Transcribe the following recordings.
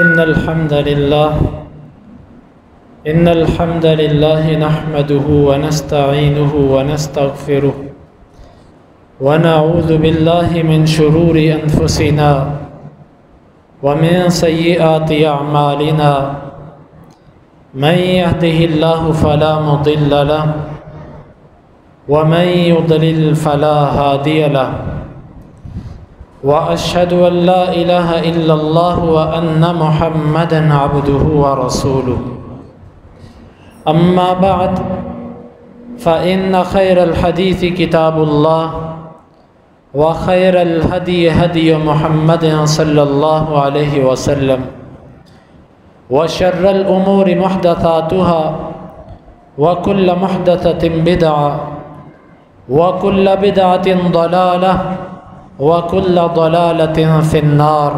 إن الحمد لله نحمده ونستعينه ونستغفره ونعوذ بالله من شرور أنفسنا ومن سيئات أعمالنا من يهده الله فلا مضل له ومن يضلل فلا هادي له وأشهد أن لا إله إلا الله وأن محمدًا عبده ورسوله أما بعد فإن خير الحديث كتاب الله وخير الهدي هدي محمد صلى الله عليه وسلم وشر الأمور محدثاتها وكل محدثة بدعة وكل بدعة ضلالة وكل ضلالة في النار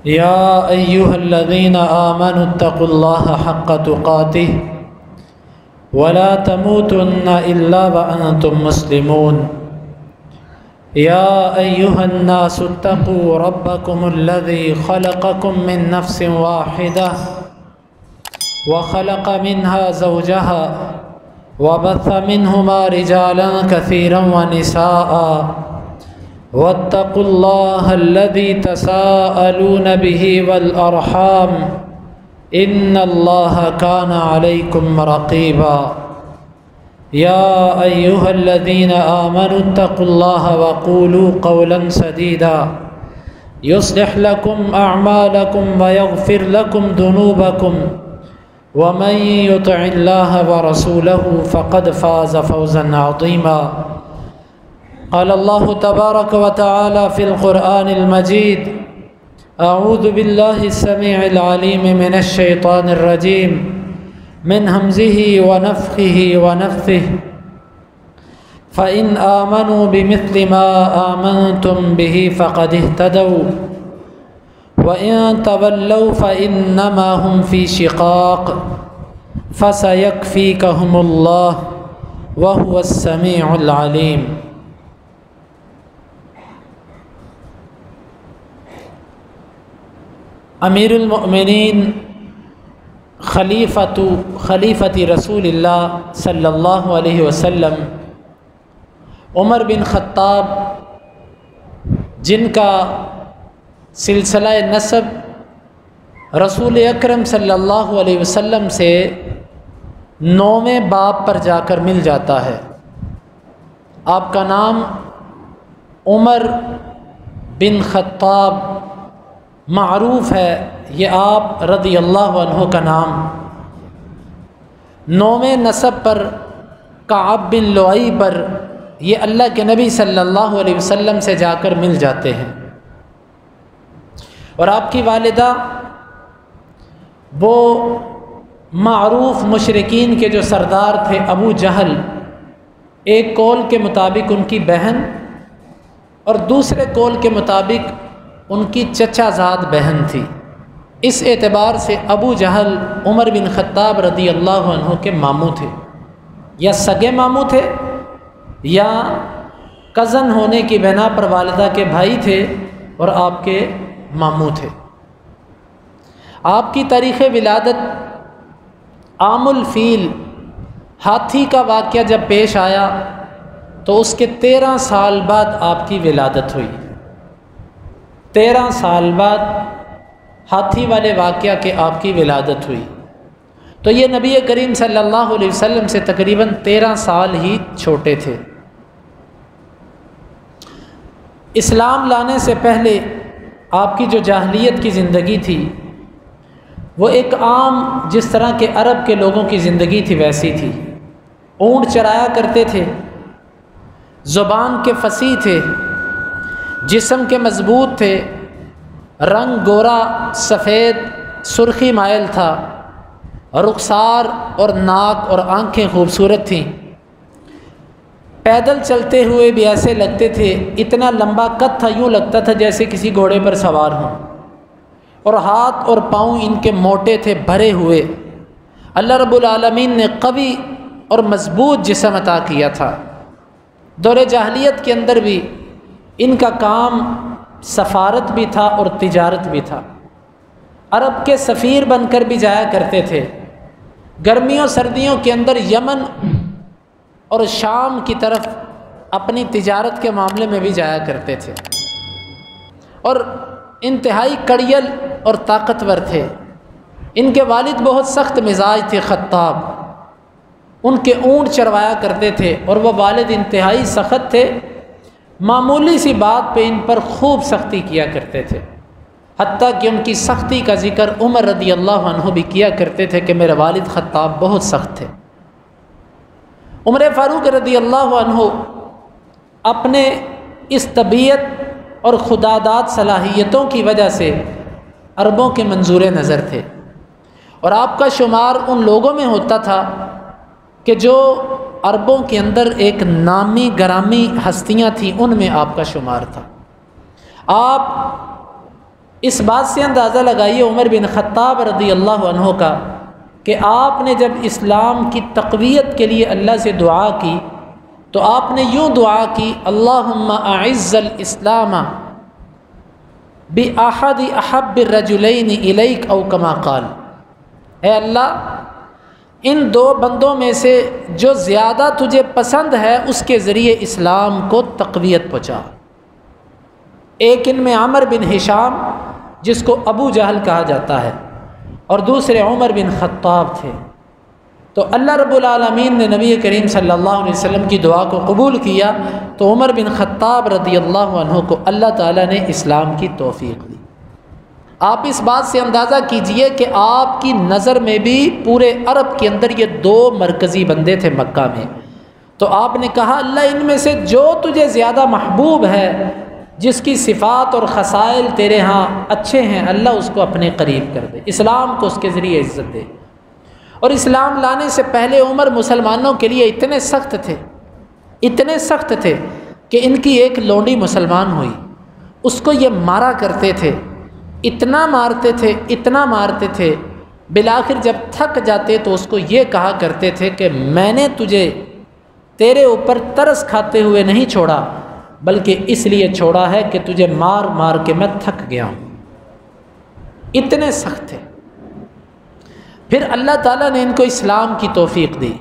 يا أيها الذين آمنوا اتقوا الله حق تقاته ولا تموتن إلا وأنتم مسلمون يا أيها الناس اتقوا ربكم الذي خلقكم من نفس واحدة وخلق منها زوجها وبث منهما رجالا كثيرا ونساء واتقوا الله الذي تساءلون به والأرحام إن الله كان عليكم رقيبا يا أيها الذين آمنوا اتقوا الله وقولوا قولا سديدا يصلح لكم أعمالكم ويغفر لكم ذنوبكم ومن يطع الله ورسوله فقد فاز فوزا عظيما قال الله تبارك وتعالى في القرآن المجيد أعوذ بالله السميع العليم من الشيطان الرجيم من همزه ونفخه ونفثه فإن آمنوا بمثل ما آمنتم به فقد اهتدوا وإن تولوا فإنما هم في شقاق فسيكفيكهم الله وهو السميع العليم امیر المؤمنین خلیفۃ رسول اللہ صلی اللہ علیہ وسلم عمر بن خطاب، جن کا سلسلہ نسب رسول اکرم صلی اللہ علیہ وسلم سے 9ویں باب پر جا کر مل جاتا ہے۔ آپ کا نام عمر بن خطاب معروف ہے، یہ آپ رضی اللہ عنہ کا نام 9ویں نسب پر کعب بن لؤی پر یہ اللہ کے نبی صلی اللہ علیہ وسلم سے جا کر مل جاتے ہیں۔ اور آپ کی والدہ وہ معروف مشرکین کے جو سردار تھے ابو جہل، ایک قول کے مطابق ان کی بہن اور دوسرے قول کے مطابق ان کی چچا زاد بہن تھی۔ اس اعتبار سے ابو جہل عمر بن خطاب رضی اللہ عنہ کے ماموں تھے، یا سگے ماموں تھے یا کزن ہونے کی بنا پر والدہ کے بھائی تھے اور آپ کے ماموں تھے۔ آپ کی تاریخ ولادت عام الفیل ہاتھی کا واقعہ جب پیش آیا تو اس کے 13 سال بعد آپ کی ولادت ہوئی۔ 13 سال بعد ہاتھی والے واقعہ کے آپ کی ولادت ہوئی، تو یہ نبی کریم صلی اللہ علیہ وسلم سے تقریباً 13 سال ہی چھوٹے تھے۔ اسلام لانے سے پہلے آپ کی جو جاہلیت کی زندگی تھی وہ ایک عام جس طرح کے عرب کے لوگوں کی زندگی تھی ویسی تھی۔ اونٹ چرایا کرتے تھے، زبان کے فصیح تھے، جسم کے مضبوط تھے، رنگ گورا سفید سرخی مائل تھا، رخسار اور ناک اور آنکھیں خوبصورت تھیں۔ پیدل چلتے ہوئے بھی ایسے لگتے تھے، اتنا لمبا قد تھا، یوں لگتا تھا جیسے کسی گھوڑے پر سوار ہوں، اور ہاتھ اور پاؤں ان کے موٹے تھے، بھرے ہوئے۔ اللہ رب العالمین نے قوی اور مضبوط جسم عطا کیا تھا۔ دور جاہلیت کے اندر بھی ان کا کام سفارت بھی تھا اور تجارت بھی تھا۔ عرب کے سفیر بن کر بھی جایا کرتے تھے، گرمیوں سردیوں کے اندر یمن اور شام کی طرف اپنی تجارت کے معاملے میں بھی جایا کرتے تھے، اور انتہائی کڑیل اور طاقتور تھے۔ ان کے والد بہت سخت مزاج تھے، خطاب، ان کے اونٹ چروایا کرتے تھے، اور وہ والد انتہائی سخت تھے، معمولی سی بات پہ ان پر خوب سختی کیا کرتے تھے، حتیٰ کہ ان کی سختی کا ذکر عمر رضی اللہ عنہ بھی کیا کرتے تھے کہ میرے والد خطاب بہت سخت تھے۔ عمر فاروق رضی اللہ عنہ اپنے اس طبیعت اور خداداد صلاحیتوں کی وجہ سے عربوں کے منظور نظر تھے، اور آپ کا شمار ان لوگوں میں ہوتا تھا کہ جو عربوں کے اندر ایک نامی گرامی ہستیاں تھیں، ان میں آپ کا شمار تھا۔ آپ اس بات سے اندازہ لگائیے عمر بن خطاب رضی اللہ عنہ کا کہ آپ نے جب اسلام کی تقویت کے لیے اللہ سے دعا کی تو آپ نے یوں دعا کی، اللہم اعز الاسلام باحد احب الرجلین الیک او کما قال، اے اللہ ان دو بندوں میں سے جو زیادہ تجھے پسند ہے اس کے ذریعے اسلام کو تقویت پہنچا۔ ایک ان میں عمر بن ہشام جس کو ابو جہل کہا جاتا ہے، اور دوسرے عمر بن خطاب تھے۔ تو اللہ رب العالمین نے نبی کریم صلی اللہ علیہ وسلم کی دعا کو قبول کیا، تو عمر بن خطاب رضی اللہ عنہ کو اللہ تعالیٰ نے اسلام کی توفیق دی۔ آپ اس بات سے اندازہ کیجئے کہ آپ کی نظر میں بھی پورے عرب کے اندر یہ دو مرکزی بندے تھے مکہ میں، تو آپ نے کہا اللہ ان میں سے جو تجھے زیادہ محبوب ہے، جس کی صفات اور خصائل تیرے ہاں اچھے ہیں، اللہ اس کو اپنے قریب کر دے، اسلام کو اس کے ذریعے عزت دے۔ اور اسلام لانے سے پہلے عمر مسلمانوں کے لیے اتنے سخت تھے کہ ان کی ایک لونڈی مسلمان ہوئی، اس کو یہ مارا کرتے تھے، اتنا مارتے تھے، بالآخر جب تھک جاتے تو اس کو یہ کہا کرتے تھے کہ میں نے تجھے تیرے اوپر ترس کھاتے ہوئے نہیں چھوڑا، بلکہ اس لیے چھوڑا ہے کہ تجھے مار مار کے میں تھک گیا ہوں۔ اتنے سخت تھے۔ پھر اللہ تعالیٰ نے ان کو اسلام کی توفیق دی۔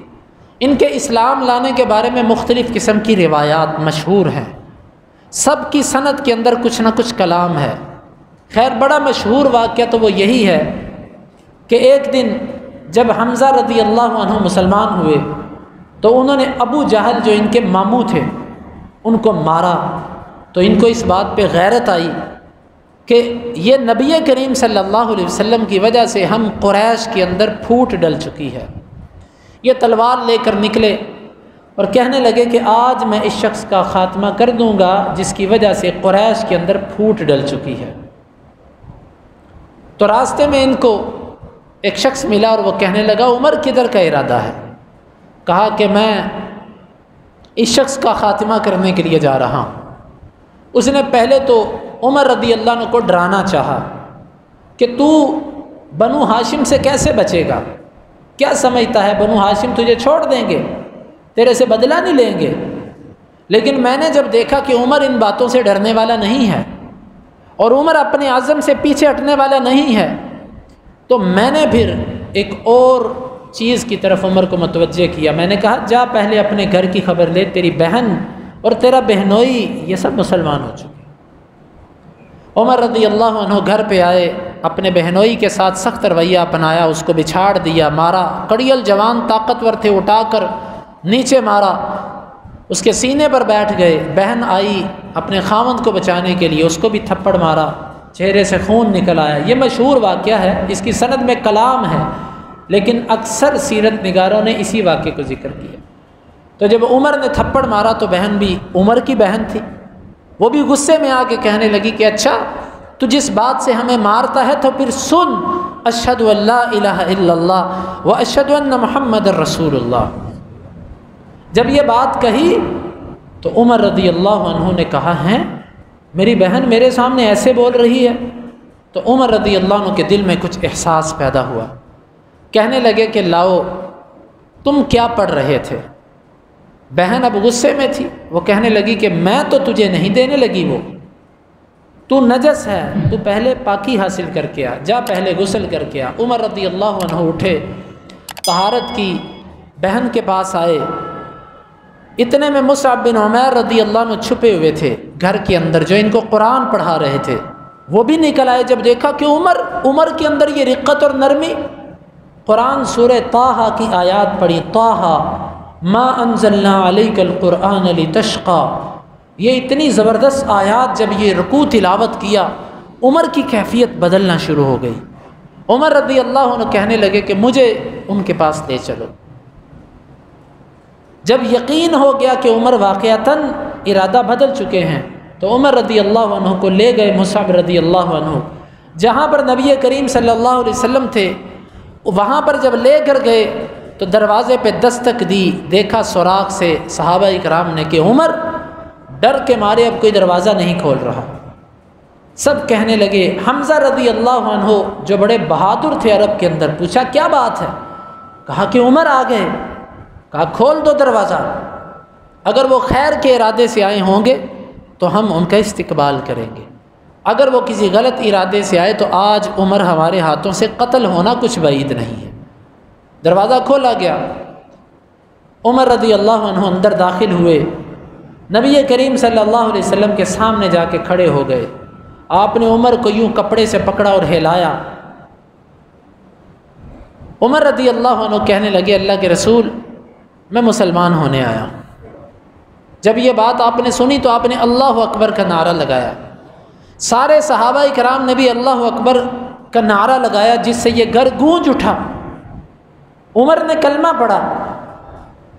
ان کے اسلام لانے کے بارے میں مختلف قسم کی روایات مشہور ہیں، سب کی سند کے اندر کچھ نہ کچھ کلام ہے۔ خیر بڑا مشہور واقعہ تو وہ یہی ہے کہ ایک دن جب حمزہ رضی اللہ عنہ مسلمان ہوئے تو انہوں نے ابو جہل جو ان کے ماموں تھے ان کو مارا، تو ان کو اس بات پہ غیرت آئی کہ یہ نبی کریم صلی اللہ علیہ وسلم کی وجہ سے ہم قریش کے اندر پھوٹ ڈل چکی ہے۔ یہ تلوار لے کر نکلے اور کہنے لگے کہ آج میں اس شخص کا خاتمہ کر دوں گا جس کی وجہ سے قریش کے اندر پھوٹ ڈل چکی ہے۔ تو راستے میں ان کو ایک شخص ملا اور وہ کہنے لگا عمر کدھر کا ارادہ ہے؟ کہا کہ میں اس شخص کا خاتمہ کرنے کے لیے جا رہا ہوں۔ اس نے پہلے تو عمر رضی اللہ عنہ کو ڈرانا چاہا کہ تو بنو ہاشم سے کیسے بچے گا، کیا سمجھتا ہے بنو ہاشم تجھے چھوڑ دیں گے، تیرے سے بدلہ نہیں لیں گے؟ لیکن میں نے جب دیکھا کہ عمر ان باتوں سے ڈرنے والا نہیں ہے اور عمر اپنے عزم سے پیچھے ہٹنے والا نہیں ہے، تو میں نے پھر ایک اور چیز کی طرف عمر کو متوجہ کیا۔ میں نے کہا جا پہلے اپنے گھر کی خبر لے، تیری بہن اور تیرا بہنوئی یہ سب مسلمان ہو چکے۔ عمر رضی اللہ عنہ گھر پہ آئے، اپنے بہنوئی کے ساتھ سخت رویہ اپنایا، اس کو بچھاڑ دیا، مارا۔ کڑیل جوان طاقتور تھے، اٹھا کر نیچے مارا، اس کے سینے پر بیٹھ گئے۔ بہن آئی اپنے خاوند کو بچانے کے لیے، اس کو بھی تھپڑ مارا، چہرے سے خون نکل آیا۔ یہ مشہور واقعہ ہے، اس کی سند میں کلام ہے، لیکن اکثر سیرت نگاروں نے اسی واقعے کو ذکر کیا۔ تو جب عمر نے تھپڑ مارا تو بہن بھی عمر کی بہن تھی، وہ بھی غصے میں آ کے کہنے لگی کہ اچھا تو جس بات سے ہمیں مارتا ہے تو پھر سن، اشہد ان لا الہ الا اللہ و اشہد ان محمد رسول اللہ۔ جب یہ بات کہی تو عمر رضی اللہ عنہ نے کہا ہیں میری بہن میرے سامنے ایسے بول رہی ہے؟ تو عمر رضی اللہ عنہ کے دل میں کچھ احساس پیدا ہوا، کہنے لگے کہ لاؤ تم کیا پڑھ رہے تھے؟ بہن اب غصے میں تھی، وہ کہنے لگی کہ میں تو تجھے نہیں دینے لگی، وہ تو نجس ہے، تو پہلے پاکی حاصل کر کے آ، جا پہلے غسل کر کے آ۔ عمر رضی اللہ عنہ اٹھے، طہارت کی، بہن کے پاس آئے۔ اتنے میں مصعب بن عمیر رضی اللہ عنہ چھپے ہوئے تھے گھر کے اندر، جو ان کو قرآن پڑھا رہے تھے، وہ بھی نکل آئے۔ جب دیکھا کہ عمر کے اندر یہ رقت اور نرمی، قرآن سورہ طٰہٰ کی آیات پڑھی، طٰہٰ ما انزلنا علیک القرآن لتشقی، یہ اتنی زبردست آیات جب یہ رکوع تلاوت کیا، عمر کی کیفیت بدلنا شروع ہو گئی۔ عمر رضی اللہ عنہ کہنے لگے کہ مجھے ان کے پاس لے چلو۔ جب یقین ہو گیا کہ عمر واقعتاً ارادہ بدل چکے ہیں، تو عمر رضی اللہ عنہ کو لے گئے مصعب رضی اللہ عنہ، جہاں پر نبی کریم صلی اللہ علیہ وسلم تھے۔ وہاں پر جب لے کر گئے تو دروازے پہ دستک دی، دیکھا سوراخ سے صحابہ اکرام نے کہ عمر ڈر کے مارے اب کوئی دروازہ نہیں کھول رہا۔ سب کہنے لگے، حمزہ رضی اللہ عنہ جو بڑے بہادر تھے عرب کے اندر، پوچھا کیا بات ہے؟ کہا کہ عمر آ گئے۔ کہا کھول دو دروازہ، اگر وہ خیر کے ارادے سے آئے ہوں گے تو ہم ان کا استقبال کریں گے، اگر وہ کسی غلط ارادے سے آئے تو آج عمر ہمارے ہاتھوں سے قتل ہونا کچھ بعید نہیں ہے۔ دروازہ کھولا گیا، عمر رضی اللہ عنہ اندر داخل ہوئے، نبی کریم صلی اللہ علیہ وسلم کے سامنے جا کے کھڑے ہو گئے۔ آپ نے عمر کو یوں کپڑے سے پکڑا اور ہلایا۔ عمر رضی اللہ عنہ کہنے لگے، اللہ کے رسول میں مسلمان ہونے آیا ہوں۔ جب یہ بات آپ نے سنی تو آپ نے اللہ اکبر کا نعرہ لگایا۔ سارے صحابہ کرام نے بھی اللہ اکبر کا نعرہ لگایا، جس سے یہ گھر گونج اٹھا۔ عمر نے کلمہ پڑھا۔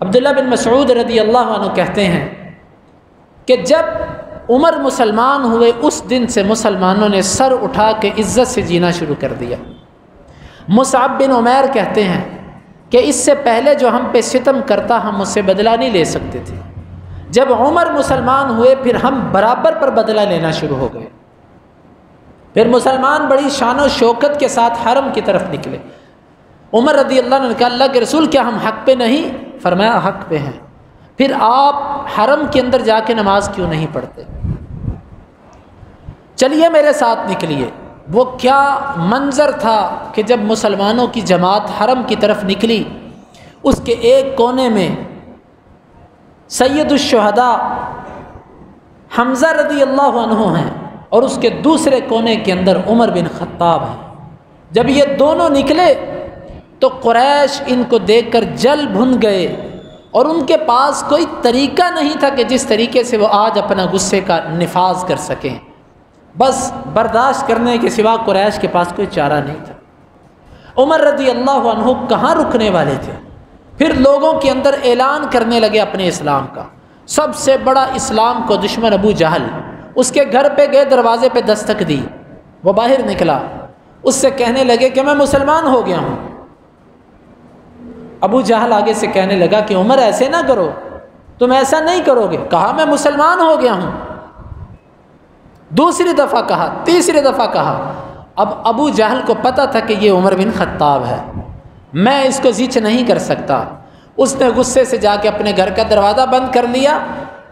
عبداللہ بن مسعود رضی اللہ عنہ کہتے ہیں کہ جب عمر مسلمان ہوئے، اس دن سے مسلمانوں نے سر اٹھا کے عزت سے جینا شروع کر دیا۔ مصعب بن عمیر کہتے ہیں کہ اس سے پہلے جو ہم پہ ستم کرتا ہم اس سے بدلہ نہیں لے سکتے تھے، جب عمر مسلمان ہوئے پھر ہم برابر پر بدلہ لینا شروع ہو گئے۔ پھر مسلمان بڑی شان و شوکت کے ساتھ حرم کی طرف نکلے۔ عمر رضی اللہ عنہ نے کہا، اللہ کے رسول کیا ہم حق پہ نہیں؟ فرمایا حق پہ ہیں۔ پھر آپ حرم کے اندر جا کے نماز کیوں نہیں پڑھتے؟ چلیے میرے ساتھ نکلیے۔ وہ کیا منظر تھا کہ جب مسلمانوں کی جماعت حرم کی طرف نکلی، اس کے ایک کونے میں سید الشہداء حمزہ رضی اللہ عنہ ہیں اور اس کے دوسرے کونے کے اندر عمر بن خطاب ہیں۔ جب یہ دونوں نکلے تو قریش ان کو دیکھ کر جل بھن گئے، اور ان کے پاس کوئی طریقہ نہیں تھا کہ جس طریقے سے وہ آج اپنا غصے کا نفاذ کر سکیں۔ بس برداشت کرنے کے سوا قریش کے پاس کوئی چارہ نہیں تھا۔ عمر رضی اللہ عنہ کہاں رکنے والے تھے؟ پھر لوگوں کے اندر اعلان کرنے لگے اپنے اسلام کا۔ سب سے بڑا اسلام کو دشمن ابو جہل، اس کے گھر پہ گئے، دروازے پہ دستک دی، وہ باہر نکلا، اس سے کہنے لگے کہ میں مسلمان ہو گیا ہوں۔ ابو جہل آگے سے کہنے لگا کہ عمر ایسے نہ کرو، تم ایسا نہیں کرو گے۔ کہا میں مسلمان ہو گیا ہوں۔ دوسری دفعہ کہا، تیسری دفعہ کہا۔ اب ابو جہل کو پتہ تھا کہ یہ عمر بن خطاب ہے، میں اس کو زیچ نہیں کر سکتا۔ اس نے غصے سے جا کے اپنے گھر کا دروازہ بند کر لیا۔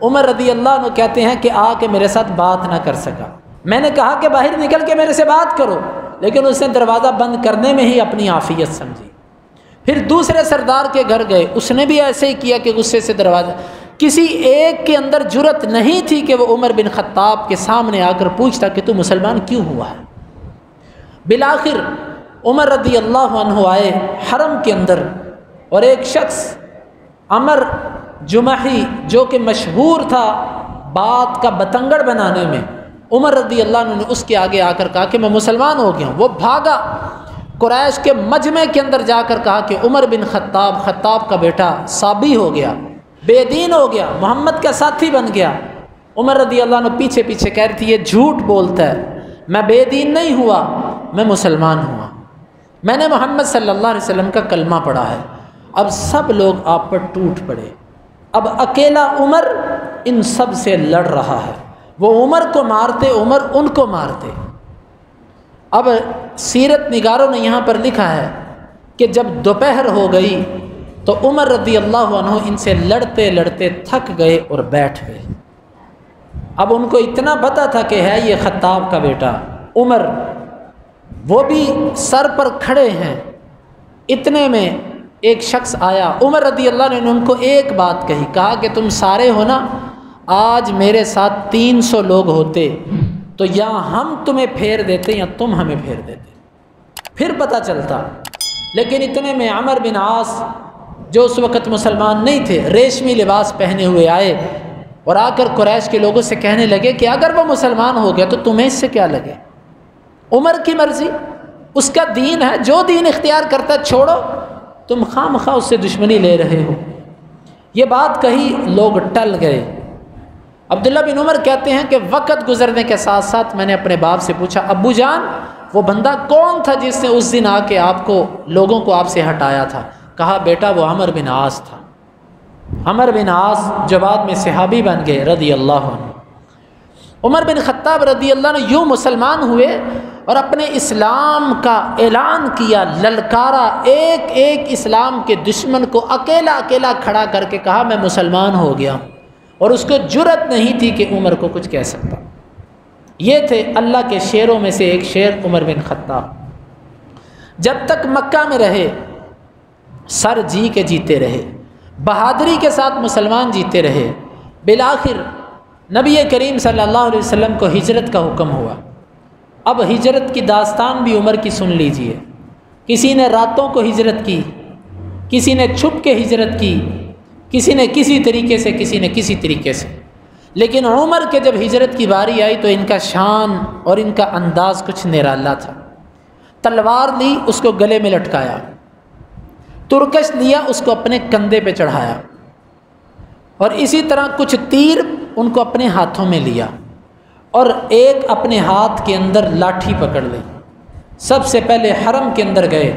عمر رضی اللہ عنہ کہتے ہیں کہ آ کے میرے ساتھ بات نہ کر سکا۔ میں نے کہا کہ باہر نکل کے میرے سے بات کرو، لیکن اس نے دروازہ بند کرنے میں ہی اپنی عافیت سمجھی۔ پھر دوسرے سردار کے گھر گئے، اس نے بھی ایسے ہی کیا کہ غصے سے دروازہ، کسی ایک کے اندر جرأت نہیں تھی کہ وہ عمر بن خطاب کے سامنے آ کر پوچھتا کہ تو مسلمان کیوں ہوا ہے۔ بالآخر عمر رضی اللہ عنہ آئے حرم کے اندر، اور ایک شخص عمر جمحی جو کہ مشہور تھا بات کا بتنگڑ بنانے میں، عمر رضی اللہ عنہ نے اس کے آگے آ کر کہا کہ میں مسلمان ہو گیا ہوں۔ وہ بھاگا، قریش کے مجمع کے اندر جا کر کہا کہ عمر بن خطاب، خطاب کا بیٹا صابی ہو گیا، بے دین ہو گیا، محمد کا ساتھی بن گیا۔ عمر رضی اللہ عنہ پیچھے پیچھے کہہ رہی تھی یہ جھوٹ بولتا ہے، میں بے دین نہیں ہوا، میں مسلمان ہوا، میں نے محمد صلی اللہ علیہ وسلم کا کلمہ پڑھا ہے۔ اب سب لوگ آپ پر ٹوٹ پڑے۔ اب اکیلا عمر ان سب سے لڑ رہا ہے، وہ عمر کو مارتے، عمر ان کو مارتے۔ اب سیرت نگاروں نے یہاں پر لکھا ہے کہ جب دوپہر ہو گئی تو عمر رضی اللہ عنہ ان سے لڑتے لڑتے تھک گئے اور بیٹھ گئے۔ اب ان کو اتنا پتہ تھا کہ ہے یہ خطاب کا بیٹا عمر، وہ بھی سر پر کھڑے ہیں۔ اتنے میں ایک شخص آیا، عمر رضی اللہ عنہ نے ان کو ایک بات کہی، کہا کہ تم سارے ہو نا، آج میرے ساتھ 300 لوگ ہوتے تو یا ہم تمہیں پھیر دیتے یا تم ہمیں پھیر دیتے، پھر پتہ چلتا۔ لیکن اتنے میں عمر بن عاص جو اس وقت مسلمان نہیں تھے، ریشمی لباس پہنے ہوئے آئے اور آ کر قریش کے لوگوں سے کہنے لگے کہ اگر وہ مسلمان ہو گیا تو تمہیں اس سے کیا لگے، عمر کی مرضی، اس کا دین ہے، جو دین اختیار کرتا ہے چھوڑو، تم خواہ مخواہ اس سے دشمنی لے رہے ہو۔ یہ بات کہی، لوگ ٹل گئے۔ عبداللہ بن عمر کہتے ہیں کہ وقت گزرنے کے ساتھ ساتھ میں نے اپنے باپ سے پوچھا، ابو جان وہ بندہ کون تھا جس نے اس دن آ کے آپ کو، لوگوں کو آپ سے ہٹایا تھا؟ کہا بیٹا وہ عمر بن عاص تھا۔ عمر بن عاص جو بعد میں صحابی بن گئے رضی اللہ عنہ۔ عمر بن خطاب رضی اللہ عنہ یوں مسلمان ہوئے اور اپنے اسلام کا اعلان کیا، للکارا، ایک ایک اسلام کے دشمن کو اکیلا اکیلا کھڑا کر کے کہا میں مسلمان ہو گیا ہوں، اور اس کو جرأت نہیں تھی کہ عمر کو کچھ کہہ سکتا۔ یہ تھے اللہ کے شیروں میں سے ایک شیر عمر بن خطاب۔ جب تک مکہ میں رہے سر جی کے جیتے رہے، بہادری کے ساتھ مسلمان جیتے رہے۔ بالآخر نبی کریم صلی اللہ علیہ وسلم کو ہجرت کا حکم ہوا۔ اب ہجرت کی داستان بھی عمر کی سن لیجئے۔ کسی نے راتوں کو ہجرت کی، کسی نے چھپ کے ہجرت کی، کسی نے کسی طریقے سے، کسی نے کسی طریقے سے، لیکن عمر کے جب ہجرت کی باری آئی تو ان کا شان اور ان کا انداز کچھ نرالا تھا۔ تلوار لی، اس کو گلے میں لٹکایا، ترکش لیا، اس کو اپنے کندھے پہ چڑھایا، اور اسی طرح کچھ تیر ان کو اپنے ہاتھوں میں لیا، اور ایک اپنے ہاتھ کے اندر لاٹھی پکڑ لی۔ سب سے پہلے حرم کے اندر گئے،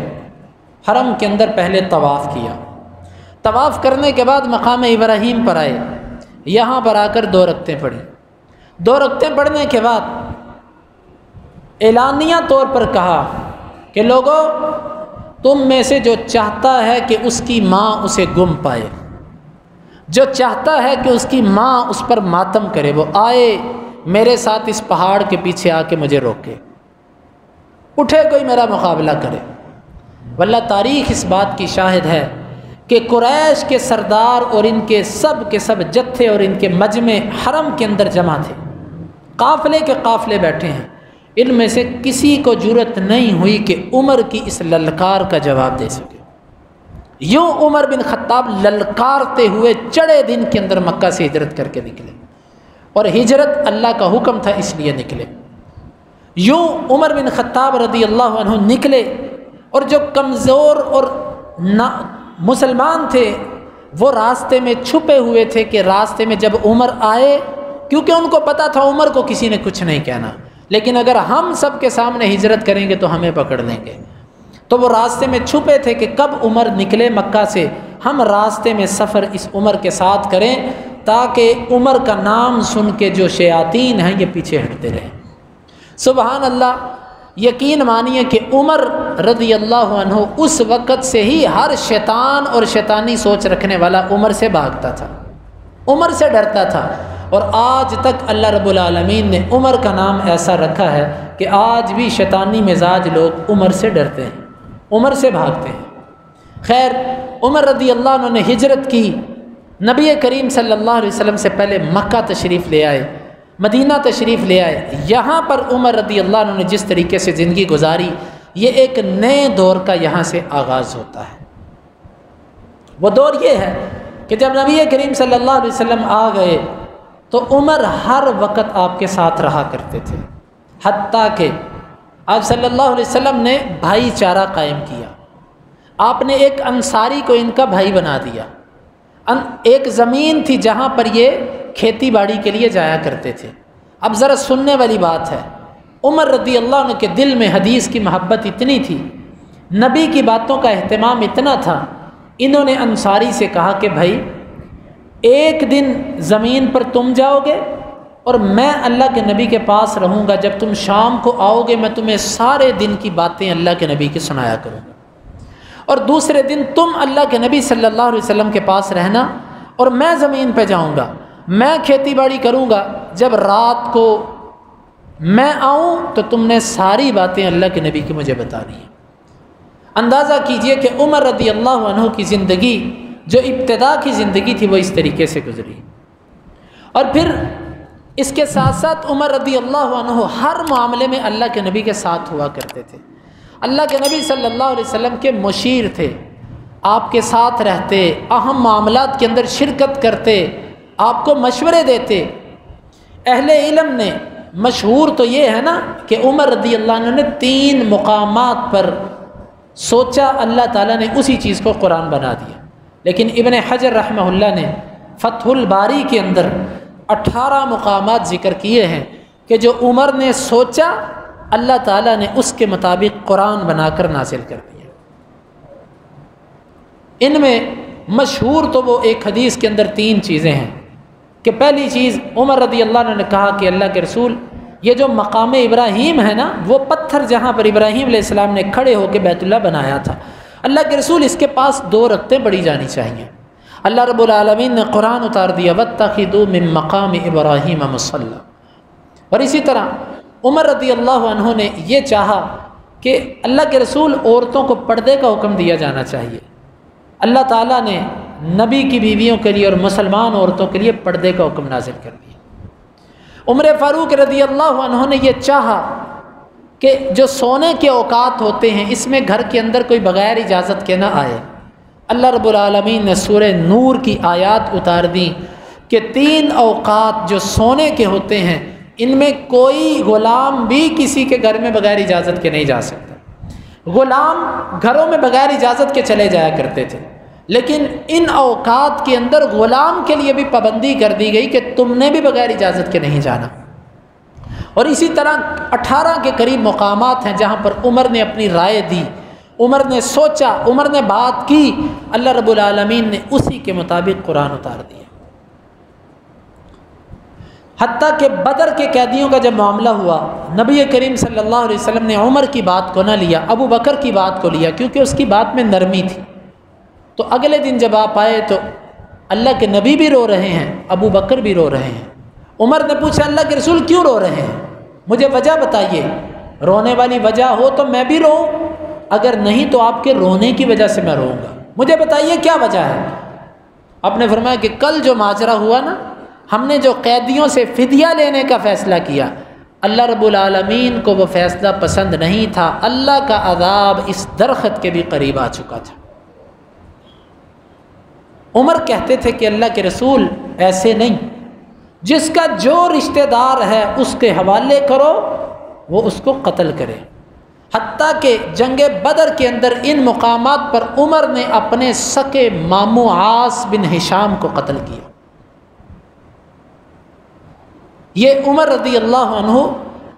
حرم کے اندر پہلے طواف کیا، طواف کرنے کے بعد مقام ابراہیم پر آئے، یہاں پر آ کر 2 رکعتیں پڑھی۔ 2 رکعتیں پڑھنے کے بعد اعلانیہ طور پر کہا کہ لوگوں تم میں سے جو چاہتا ہے کہ اس کی ماں اسے گم پائے، جو چاہتا ہے کہ اس کی ماں اس پر ماتم کرے، وہ آئے میرے ساتھ اس پہاڑ کے پیچھے آ کے مجھے روکے، اٹھے کوئی میرا مقابلہ کرے۔ واللہ تاریخ اس بات کی شاہد ہے کہ قریش کے سردار اور ان کے سب جتھے اور ان کے مجمع حرم کے اندر جمع تھے، قافلے کے قافلے بیٹھے ہیں، ان میں سے کسی کو جرأت نہیں ہوئی کہ عمر کی اس للکار کا جواب دے سکے۔ یوں عمر بن خطاب للکارتے ہوئے چڑھے دن کے اندر مکہ سے ہجرت کر کے نکلے، اور ہجرت اللہ کا حکم تھا اس لیے نکلے۔ یوں عمر بن خطاب رضی اللہ عنہ نکلے، اور جو کمزور اور مسلمان تھے وہ راستے میں چھپے ہوئے تھے کہ راستے میں جب عمر آئے، کیونکہ ان کو پتہ تھا عمر کو کسی نے کچھ نہیں کہنا، لیکن اگر ہم سب کے سامنے ہجرت کریں گے تو ہمیں پکڑ لیں گے، تو وہ راستے میں چھپے تھے کہ کب عمر نکلے مکہ سے، ہم راستے میں سفر اس عمر کے ساتھ کریں تاکہ عمر کا نام سن کے جو شیاطین ہیں یہ پیچھے ہٹتے رہیں۔ سبحان اللہ، یقین مانیے کہ عمر رضی اللہ عنہ اس وقت سے ہی ہر شیطان اور شیطانی سوچ رکھنے والا عمر سے بھاگتا تھا، عمر سے ڈرتا تھا، اور آج تک اللہ رب العالمین نے عمر کا نام ایسا رکھا ہے کہ آج بھی شیطانی مزاج لوگ عمر سے ڈرتے ہیں، عمر سے بھاگتے ہیں۔ خیر، عمر رضی اللہ عنہ نے ہجرت کی، نبی کریم صلی اللہ علیہ وسلم سے پہلے مکہ تشریف لے آئے، مدینہ تشریف لے آئے۔ یہاں پر عمر رضی اللہ عنہ نے جس طریقے سے زندگی گزاری، یہ ایک نئے دور کا یہاں سے آغاز ہوتا ہے۔ وہ دور یہ ہے کہ جب نبی کریم صلی اللہ علیہ وسلم آ گئے تو عمر ہر وقت آپ کے ساتھ رہا کرتے تھے، حتیٰ کہ آپ صلی اللہ علیہ وسلم نے بھائی چارہ قائم کیا۔ آپ نے ایک انصاری کو ان کا بھائی بنا دیا۔ ایک زمین تھی جہاں پر یہ کھیتی باڑی کے لیے جایا کرتے تھے۔ اب ذرا سننے والی بات ہے، عمر رضی اللہ عنہ کے دل میں حدیث کی محبت اتنی تھی، نبی کی باتوں کا اہتمام اتنا تھا، انہوں نے انصاری سے کہا کہ بھائی ایک دن زمین پر تم جاؤ گے اور میں اللہ کے نبی کے پاس رہوں گا، جب تم شام کو آؤ گے میں تمہیں سارے دن کی باتیں اللہ کے نبی کی سنایا کروں گا، اور دوسرے دن تم اللہ کے نبی صلی اللہ علیہ وسلم کے پاس رہنا اور میں زمین پہ جاؤں گا، میں کھیتی باڑی کروں گا، جب رات کو میں آؤں تو تم نے ساری باتیں اللہ کے نبی کی مجھے بتانی ہیں۔ اندازہ کیجئے کہ عمر رضی اللہ عنہ کی زندگی، جو ابتدا کی زندگی تھی، وہ اس طریقے سے گزری۔ اور پھر اس کے ساتھ ساتھ عمر رضی اللہ عنہ ہر معاملے میں اللہ کے نبی کے ساتھ ہوا کرتے تھے۔ اللہ کے نبی صلی اللہ علیہ وسلم کے مشیر تھے، آپ کے ساتھ رہتے، اہم معاملات کے اندر شرکت کرتے، آپ کو مشورے دیتے۔ اہل علم نے، مشہور تو یہ ہے نا کہ عمر رضی اللہ عنہ نے 3 مقامات پر سوچا، اللہ تعالیٰ نے اسی چیز کو قرآن بنا دیا۔ لیکن ابن حجر رحمہ اللہ نے فتح الباری کے اندر 18 مقامات ذکر کیے ہیں کہ جو عمر نے سوچا، اللہ تعالیٰ نے اس کے مطابق قرآن بنا کر نازل کر دیا۔ ان میں مشہور تو وہ ایک حدیث کے اندر 3 چیزیں ہیں کہ پہلی چیز، عمر رضی اللہ عنہ نے کہا کہ اللہ کے رسول، یہ جو مقام ابراہیم ہے نا، وہ پتھر جہاں پر ابراہیم علیہ السلام نے کھڑے ہو کے بیت اللہ بنایا تھا، اللہ کے رسول اس کے پاس 2 رکعتیں پڑھی جانی چاہیے۔ اللہ رب العالمین نے قرآن اتار دیا، وَاتَّخِذُوا مِن مَّقَامِ إِبْرَاهِيمَ مُصَلًّى۔ اور اسی طرح عمر رضی اللہ عنہ نے یہ چاہا کہ اللہ کے رسول عورتوں کو پردے کا حکم دیا جانا چاہیے۔ اللہ تعالیٰ نے نبی کی بیویوں کے لیے اور مسلمان عورتوں کے لیے پردے کا حکم نازل کر دیا۔ عمر فاروق رضی اللہ عنہ نے یہ چاہا کہ جو سونے کے اوقات ہوتے ہیں، اس میں گھر کے اندر کوئی بغیر اجازت کے نہ آئے۔ اللہ رب العالمین نے سورہ نور کی آیات اتار دی کہ 3 اوقات جو سونے کے ہوتے ہیں، ان میں کوئی غلام بھی کسی کے گھر میں بغیر اجازت کے نہیں جا سکتا۔ غلام گھروں میں بغیر اجازت کے چلے جایا کرتے تھے، لیکن ان اوقات کے اندر غلام کے لیے بھی پابندی کر دی گئی کہ تم نے بھی بغیر اجازت کے نہیں جانا۔ اور اسی طرح 18 کے قریب مقامات ہیں جہاں پر عمر نے اپنی رائے دی، عمر نے سوچا، عمر نے بات کی، اللہ رب العالمین نے اسی کے مطابق قرآن اتار دیا۔ حتیٰ کہ بدر کے قیدیوں کا جب معاملہ ہوا، نبی کریم صلی اللہ علیہ وسلم نے عمر کی بات کو نہ لیا، ابو بکر کی بات کو لیا، کیونکہ اس کی بات میں نرمی تھی۔ تو اگلے دن جب آپ آئے تو اللہ کے نبی بھی رو رہے ہیں، ابو بکر بھی رو رہے ہیں۔ عمر نے پوچھا، اللہ کے رسول کیوں رو رہے ہیں؟ مجھے وجہ بتائیے، رونے والی وجہ ہو تو میں بھی روؤں، اگر نہیں تو آپ کے رونے کی وجہ سے میں روؤں گا، مجھے بتائیے کیا وجہ ہے۔ آپ نے فرمایا کہ کل جو ماجرا ہوا نا، ہم نے جو قیدیوں سے فدیہ لینے کا فیصلہ کیا، اللہ رب العالمین کو وہ فیصلہ پسند نہیں تھا، اللہ کا عذاب اس درخت کے بھی قریب آ چکا تھا۔ عمر کہتے تھے کہ اللہ کے رسول ایسے نہیں، جس کا جو رشتہ دار ہے اس کے حوالے کرو، وہ اس کو قتل کرے۔ حتیٰ کہ جنگ بدر کے اندر ان مقامات پر عمر نے اپنے سکے ماموں عاص بن ہشام کو قتل کیا۔ یہ عمر رضی اللہ عنہ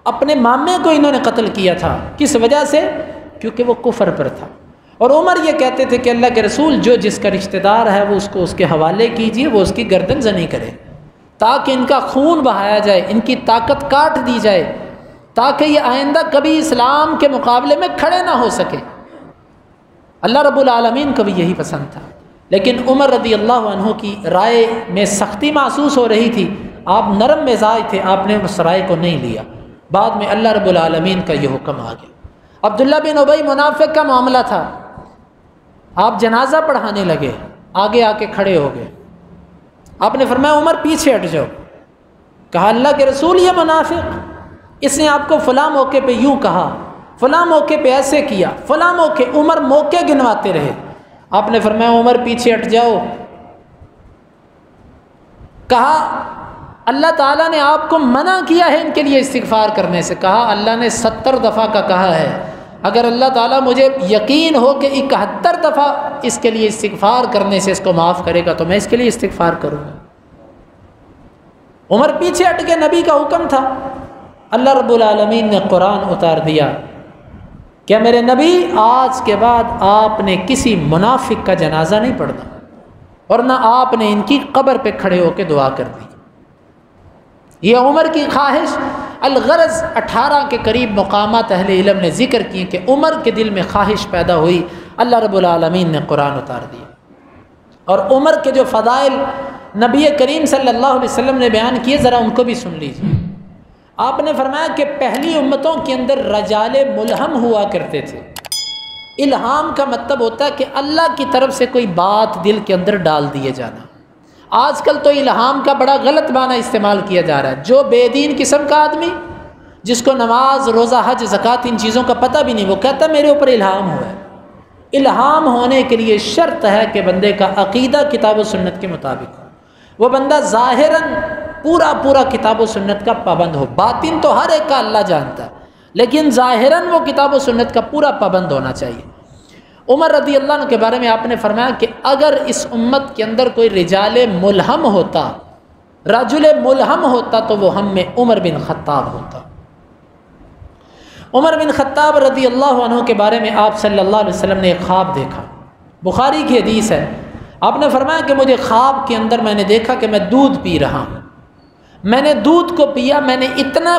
اپنے مامے کو انہوں نے قتل کیا تھا، کس وجہ سے؟ کیونکہ وہ کفر پر تھا۔ اور عمر یہ کہتے تھے کہ اللہ کے رسول جو جس کا رشتہ دار ہے وہ اس کو اس کے حوالے کیجیے، وہ اس کی گردن زنی کرے، تاکہ ان کا خون بہایا جائے، ان کی طاقت کاٹ دی جائے، تاکہ یہ آئندہ کبھی اسلام کے مقابلے میں کھڑے نہ ہو سکے۔ اللہ رب العالمین کو بھی یہی پسند تھا، لیکن عمر رضی اللہ عنہ کی رائے میں سختی محسوس ہو رہی تھی، آپ نرم مزاج تھے، آپ نے اس رائے کو نہیں لیا۔ بعد میں اللہ رب العالمین کا یہ حکم آ گیا۔ عبداللہ بن ابی منافق کا معاملہ تھا، آپ جنازہ پڑھانے لگے، آگے آ کے کھڑے ہو گئے، آپ نے فرمایا عمر پیچھے ہٹ جاؤ۔ کہا اللہ کے رسول یہ منافق، اس نے آپ کو فلاں موقع پہ یوں کہا، فلاں موقع پہ ایسے کیا، فلاں موقع، عمر موقع گنواتے رہے۔ آپ نے فرمایا عمر پیچھے ہٹ جاؤ۔ کہا اللہ تعالیٰ نے آپ کو منع کیا ہے ان کے لیے استغفار کرنے سے۔ کہا اللہ نے 70 دفعہ کا کہا ہے، اگر اللہ تعالیٰ مجھے یقین ہو کہ 71 دفعہ اس کے لیے استغفار کرنے سے اس کو معاف کرے گا تو میں اس کے لیے استغفار کروں گا۔ عمر پیچھے ہٹ کے، نبی کا حکم تھا۔ اللہ رب العالمین نے قرآن اتار دیا کہ میرے نبی آج کے بعد آپ نے کسی منافق کا جنازہ نہیں پڑھنا، اور نہ آپ نے ان کی قبر پہ کھڑے ہو کے دعا کر دی۔ یہ عمر کی خواہش، الغرض 18 کے قریب مقامات اہل علم نے ذکر کیے کہ عمر کے دل میں خواہش پیدا ہوئی، اللہ رب العالمین نے قرآن اتار دیا۔ اور عمر کے جو فضائل نبی کریم صلی اللہ علیہ وسلم نے بیان کیے، ذرا ان کو بھی سن لیجیے۔ آپ نے فرمایا کہ پہلی امتوں کے اندر رجال ملہم ہوا کرتے تھے۔ الہام کا مطلب ہوتا ہے کہ اللہ کی طرف سے کوئی بات دل کے اندر ڈال دیے جانا۔ آج کل تو الہام کا بڑا غلط معنی استعمال کیا جا رہا ہے۔ جو بے دین قسم کا آدمی، جس کو نماز، روزہ، حج، زکوٰۃ ان چیزوں کا پتہ بھی نہیں، وہ کہتا ہے میرے اوپر الہام ہوا ہے۔ الہام ہونے کے لیے شرط ہے کہ بندے کا عقیدہ کتاب و سنت کے مطابق ہو، وہ بندہ ظاہراً پورا کتاب و سنت کا پابند ہو۔ باطن تو ہر ایک کا اللہ جانتا ہے، لیکن ظاہراً وہ کتاب و سنت کا پورا پابند ہونا چاہیے۔ عمر رضی اللہ عنہ کے بارے میں آپ نے فرمایا کہ اگر اس امت کے اندر کوئی رجال ملہم ہوتا، رجل ملہم ہوتا، تو وہ ہم میں عمر بن خطاب ہوتا۔ عمر بن خطاب رضی اللہ عنہ کے بارے میں آپ صلی اللہ علیہ وسلم نے ایک خواب دیکھا، بخاری کی حدیث ہے۔ آپ نے فرمایا کہ مجھے خواب کے اندر میں نے دیکھا کہ میں دودھ پی رہا ہوں، میں نے دودھ کو پیا، میں نے اتنا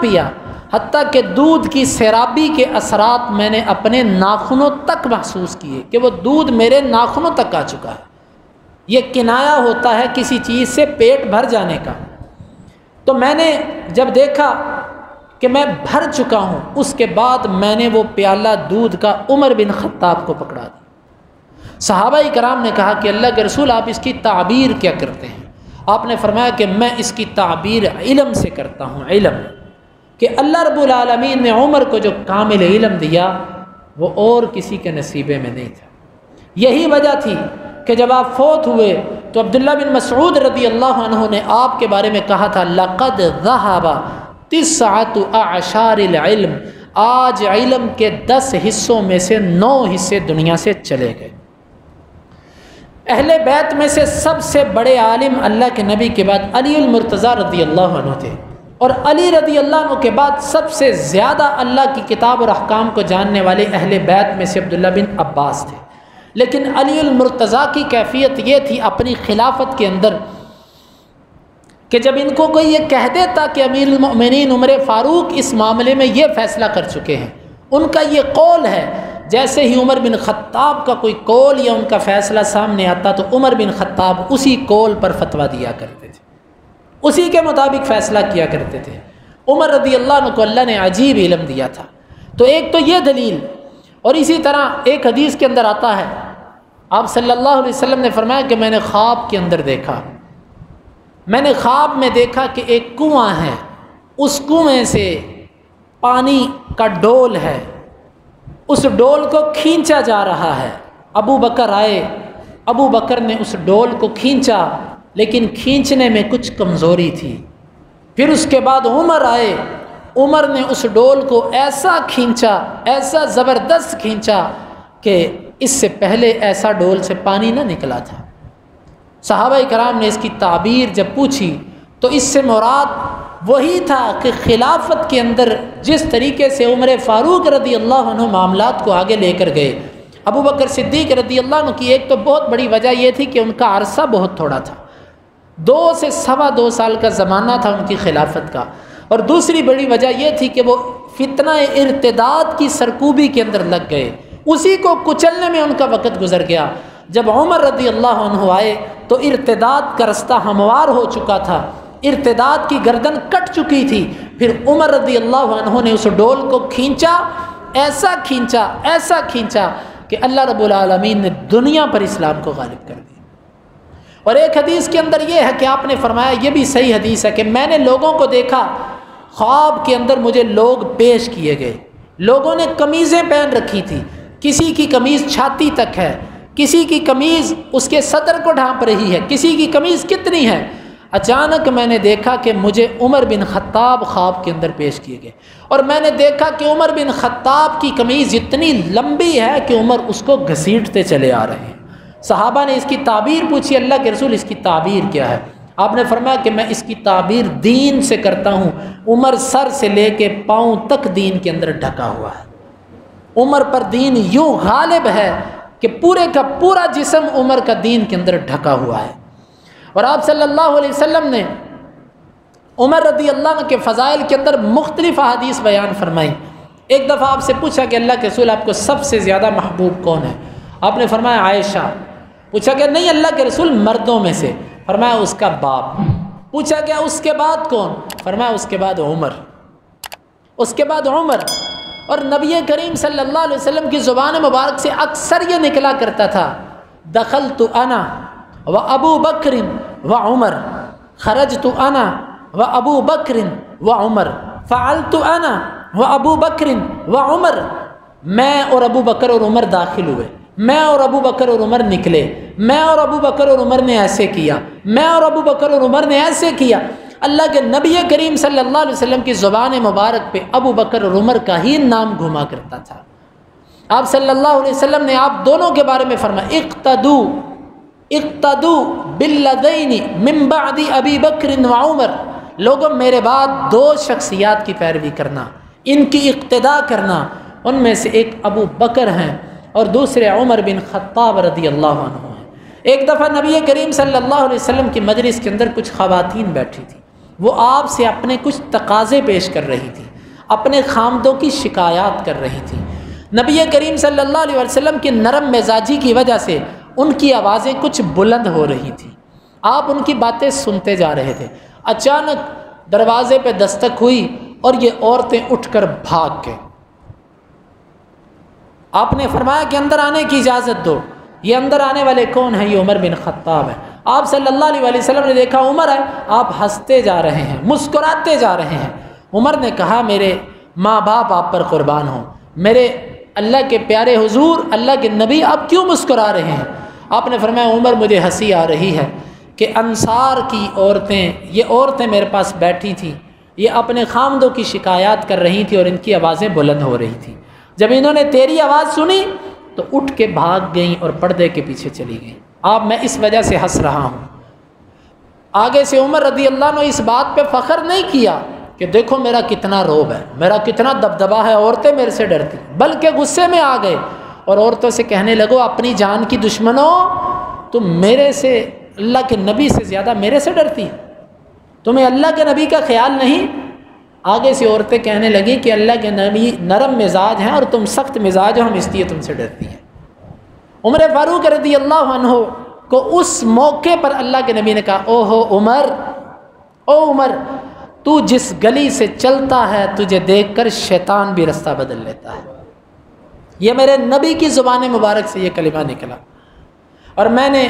پیا حتیٰ کہ دودھ کی سیرابی کے اثرات میں نے اپنے ناخنوں تک محسوس کیے کہ وہ دودھ میرے ناخنوں تک آ چکا ہے۔ یہ کنایا ہوتا ہے کسی چیز سے پیٹ بھر جانے کا۔ تو میں نے جب دیکھا کہ میں بھر چکا ہوں، اس کے بعد میں نے وہ پیالہ دودھ کا عمر بن خطاب کو پکڑا دیا۔ صحابہ کرام نے کہا کہ اللہ کے رسول، آپ اس کی تعبیر کیا کرتے ہیں؟ آپ نے فرمایا کہ میں اس کی تعبیر علم سے کرتا ہوں، علم، کہ اللہ رب العالمین نے عمر کو جو کامل علم دیا وہ اور کسی کے نصیبے میں نہیں تھا۔ یہی وجہ تھی کہ جب آپ فوت ہوئے تو عبداللہ بن مسعود رضی اللہ عنہ نے آپ کے بارے میں کہا تھا، لقد ذہب 9 اعشار العلم، آج علم کے 10 حصوں میں سے 9 حصے دنیا سے چلے گئے۔ اہل بیت میں سے سب سے بڑے عالم اللہ کے نبی کے بعد علی المرتضیٰ رضی اللہ عنہ تھے، اور علی رضی اللہ عنہ کے بعد سب سے زیادہ اللہ کی کتاب اور احکام کو جاننے والے اہل بیت میں سے عبداللہ بن عباس تھے۔ لیکن علی المرتضیٰ کی کیفیت یہ تھی اپنی خلافت کے اندر کہ جب ان کو کوئی یہ کہہ دیتا کہ امیر المؤمنین عمر فاروق اس معاملے میں یہ فیصلہ کر چکے ہیں، ان کا یہ قول ہے، جیسے ہی عمر بن خطاب کا کوئی قول یا ان کا فیصلہ سامنے آتا تو عمر بن خطاب اسی قول پر فتویٰ دیا کرتے تھے، اسی کے مطابق فیصلہ کیا کرتے تھے۔ عمر رضی اللہ عنہ کو اللہ نے عجیب علم دیا تھا۔ تو ایک تو یہ دلیل، اور اسی طرح ایک حدیث کے اندر آتا ہے، آپ صلی اللہ علیہ وسلم نے فرمایا کہ میں نے خواب کے اندر دیکھا، میں نے خواب میں دیکھا کہ ایک کنواں ہے، اس کنویں سے پانی کا ڈول ہے، اس ڈول کو کھینچا جا رہا ہے۔ ابو بکر آئے، ابو بکر نے اس ڈول کو کھینچا، لیکن کھینچنے میں کچھ کمزوری تھی۔ پھر اس کے بعد عمر آئے، عمر نے اس ڈول کو ایسا کھینچا، ایسا زبردست کھینچا کہ اس سے پہلے ایسا ڈول سے پانی نہ نکلا تھا۔ صحابہ کرام نے اس کی تعبیر جب پوچھی تو اس سے مراد وہی تھا کہ خلافت کے اندر جس طریقے سے عمر فاروق رضی اللہ عنہ معاملات کو آگے لے کر گئے، ابو بکر صدیق رضی اللہ عنہ کی ایک تو بہت بڑی وجہ یہ تھی کہ ان کا عرصہ بہت تھوڑا تھا، 2 سے 2.25 سال کا زمانہ تھا ان کی خلافت کا، اور دوسری بڑی وجہ یہ تھی کہ وہ فتنہ ارتداد کی سرکوبی کے اندر لگ گئے، اسی کو کچلنے میں ان کا وقت گزر گیا۔ جب عمر رضی اللہ عنہ آئے تو ارتداد کا رستہ ہموار ہو چکا تھا، ارتداد کی گردن کٹ چکی تھی۔ پھر عمر رضی اللہ عنہ نے اس ڈول کو کھینچا، ایسا کھینچا کہ اللہ رب العالمین نے دنیا پر اسلام کو غالب کر دیا۔ اور ایک حدیث کے اندر یہ ہے کہ آپ نے فرمایا، یہ بھی صحیح حدیث ہے، کہ میں نے لوگوں کو دیکھا، خواب کے اندر مجھے لوگ پیش کیے گئے، لوگوں نے قمیضیں پہن رکھی تھی، کسی کی قمیض چھاتی تک ہے، کسی کی قمیض اس کے صدر کو ڈھانپ رہی ہے، کسی کی قمیض کتنی ہے۔ اچانک میں نے دیکھا کہ مجھے عمر بن خطاب خواب کے اندر پیش کیے گئے، اور میں نے دیکھا کہ عمر بن خطاب کی قمیض اتنی لمبی ہے کہ عمر اس کو گھسیٹتے چلے آ رہے ہیں۔ صحابہ نے اس کی تعبیر پوچھی، اللہ کے رسول اس کی تعبیر کیا ہے؟ آپ نے فرمایا کہ میں اس کی تعبیر دین سے کرتا ہوں، عمر سر سے لے کے پاؤں تک دین کے اندر ڈھکا ہوا ہے، عمر پر دین یوں غالب ہے کہ پورے کا پورا جسم عمر کا دین کے اندر ڈھکا ہوا ہے۔ اور آپ صلی اللہ علیہ وسلم نے عمر رضی اللہ عنہ کے فضائل کے اندر مختلف احادیث بیان فرمائی۔ ایک دفعہ آپ سے پوچھا کہ اللہ کے رسول آپ کو سب سے زیادہ محبوب کون ہے؟ آپ نے فرمایا عائشہ۔ پوچھا کہ نہیں اللہ کے رسول مردوں میں سے، فرمایا اس کا باپ۔ پوچھا کہ اس کے بعد کون؟ فرمایا اس کے بعد عمر، اس کے بعد عمر۔ اور نبی کریم صلی اللہ علیہ وسلم کی زبان مبارک سے اکثر یہ نکلا کرتا تھا، دخلت انا و ابو بکر و عمر، خرجت انا و ابو بکر و عمر، فعلت انا و ابو بکر و عمر۔ میں اور ابو بکر اور عمر داخل ہوئے، میں اور ابو بکر اور عمر نکلے، میں اور ابو بکر اور عمر نے ایسے کیا، میں اور ابو بکر اور عمر نے ایسے کیا۔ اللہ کے نبی کریم صلی اللہ علیہ وسلم کی زبان مبارک پہ ابو بکر اور عمر کا ہی نام گھما کرتا تھا۔ آپ صلی اللہ علیہ وسلم نے آپ دونوں کے بارے میں فرمایا، اقتدو باللذین من بعد ابی بکر و عمر، لوگوں میرے بعد دو شخصیات کی پیروی کرنا، ان کی اقتداء کرنا، ان میں سے ایک ابو بکر ہیں اور دوسرے عمر بن خطاب رضی اللہ عنہ ہیں۔ ایک دفعہ نبی کریم صلی اللہ علیہ وسلم کی مجلس کے اندر کچھ خواتین بیٹھی تھیں، وہ آپ سے اپنے کچھ تقاضے پیش کر رہی تھیں، اپنے خامدوں کی شکایات کر رہی تھیں۔ نبی کریم صلی اللہ علیہ وسلم کی نرم مزاجی کی وجہ سے ان کی آوازیں کچھ بلند ہو رہی تھیں، آپ ان کی باتیں سنتے جا رہے تھے۔ اچانک دروازے پہ دستک ہوئی اور یہ عورتیں اٹھ کر بھاگ گئیں۔ آپ نے فرمایا کہ اندر آنے کی اجازت دو۔ یہ اندر آنے والے کون ہیں؟ یہ عمر بن خطاب ہیں۔ آپ صلی اللہ علیہ وسلم نے دیکھا عمر ہے، آپ ہنستے جا رہے ہیں، مسکراتے جا رہے ہیں۔ عمر نے کہا میرے ماں باپ آپ پر قربان ہوں، میرے اللہ کے پیارے حضور، اللہ کے نبی، آپ کیوں مسکرا رہے ہیں؟ آپ نے فرمایا عمر مجھے ہنسی آ رہی ہے کہ انصار کی عورتیں، یہ عورتیں میرے پاس بیٹھی تھیں، یہ اپنے خامدوں کی شکایات کر رہی تھیں اور ان کی آوازیں بلند ہو رہی تھیں۔ جب انہوں نے تیری آواز سنی تو اٹھ کے بھاگ گئیں اور پردے کے پیچھے چلی گئیں۔ میں اس وجہ سے ہنس رہا ہوں۔ آگے سے عمر رضی اللہ عنہ اس بات پہ فخر نہیں کیا کہ دیکھو میرا کتنا روب ہے، میرا کتنا دبدبہ ہے، عورتیں میرے سے ڈرتی، بلکہ غصے میں آ گئے اور عورتوں سے کہنے لگو اپنی جان کی دشمنوں، تم میرے سے، اللہ کے نبی سے زیادہ میرے سے ڈرتی ہے، تمہیں اللہ کے نبی کا خیال نہیں؟ آگے سے عورتیں کہنے لگیں کہ اللہ کے نبی نرم مزاج ہیں اور تم سخت مزاج ہو، ہم اس لیے تم سے ڈرتی ہیں۔ عمر فاروق رضی اللہ عنہ کو اس موقع پر اللہ کے نبی نے کہا او ہو عمر، او عمر، تو جس گلی سے چلتا ہے تجھے دیکھ کر شیطان بھی رستہ بدل لیتا ہے۔ یہ میرے نبی کی زبان مبارک سے یہ کلمہ نکلا اور میں نے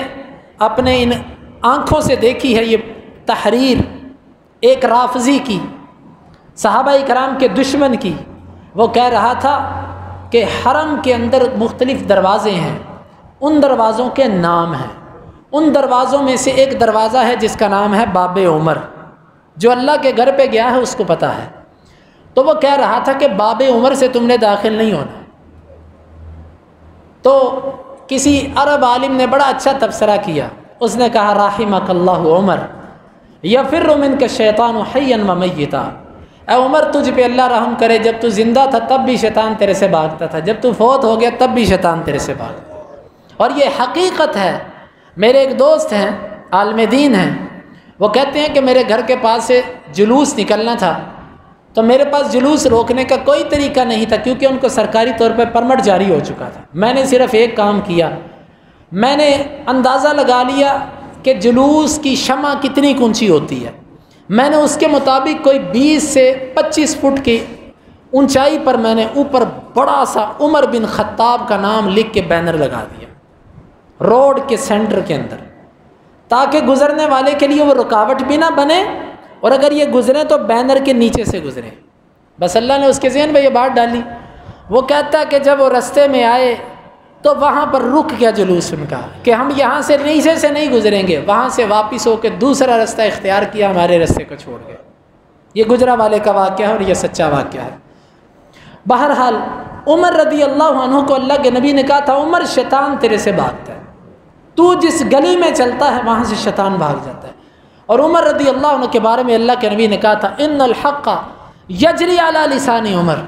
اپنے ان آنکھوں سے دیکھی ہے یہ تحریر ایک رافضی کی، صحابہ کرام کے دشمن کی۔ وہ کہہ رہا تھا کہ حرم کے اندر مختلف دروازے ہیں، ان دروازوں کے نام ہیں، ان دروازوں میں سے ایک دروازہ ہے جس کا نام ہے باب عمر، جو اللہ کے گھر پہ گیا ہے اس کو پتہ ہے۔ تو وہ کہہ رہا تھا کہ باب عمر سے تم نے داخل نہیں ہونا۔ تو کسی عرب عالم نے بڑا اچھا تبصرہ کیا، اس نے کہا رحمک اللہ عمر یفر منک الشیطان حیا و میتا، اے عمر تجھ پہ اللہ رحم کرے، جب تو زندہ تھا تب بھی شیطان تیرے سے بھاگتا تھا، جب تو فوت ہو گیا تب بھی شیطان تیرے سے بھاگتا۔ اور یہ حقیقت ہے۔ میرے ایک دوست ہیں، عالم دین ہیں، وہ کہتے ہیں کہ میرے گھر کے پاس سے جلوس نکلنا تھا تو میرے پاس جلوس روکنے کا کوئی طریقہ نہیں تھا کیونکہ ان کو سرکاری طور پہ پرمٹ جاری ہو چکا تھا۔ میں نے صرف ایک کام کیا، میں نے اندازہ لگا لیا کہ جلوس کی شمع کتنی اونچی ہوتی ہے، میں نے اس کے مطابق کوئی 20 سے 25 فٹ کی اونچائی پر میں نے اوپر بڑا سا عمر بن خطاب کا نام لکھ کے بینر لگا دیا روڈ کے سینٹر کے اندر، تاکہ گزرنے والے کے لیے وہ رکاوٹ بھی نہ بنے، اور اگر یہ گزریں تو بینر کے نیچے سے گزریں۔ بس اللہ نے اس کے ذہن میں یہ بات ڈالی۔ وہ کہتا ہے کہ جب وہ رستے میں آئے تو وہاں پر رک گیا جلوس ان کا کہ ہم یہاں سے نیچے سے نہیں گزریں گے، وہاں سے واپس ہو کے دوسرا رستہ اختیار کیا، ہمارے رستے کو چھوڑ گئے۔ یہ گجرا والے کا واقعہ ہے اور یہ سچا واقعہ ہے۔ بہرحال عمر رضی اللہ عنہ کو اللہ کے نبی نے کہا تھا عمر شیطان تیرے سے بھاگتا ہے، تو جس گلی میں چلتا ہے وہاں سے شیطان بھاگ جاتا ہے۔ اور عمر رضی اللہ عنہ کے بارے میں اللہ کے نبی نے کہا تھا ان الحق یجری علی لسان عمر،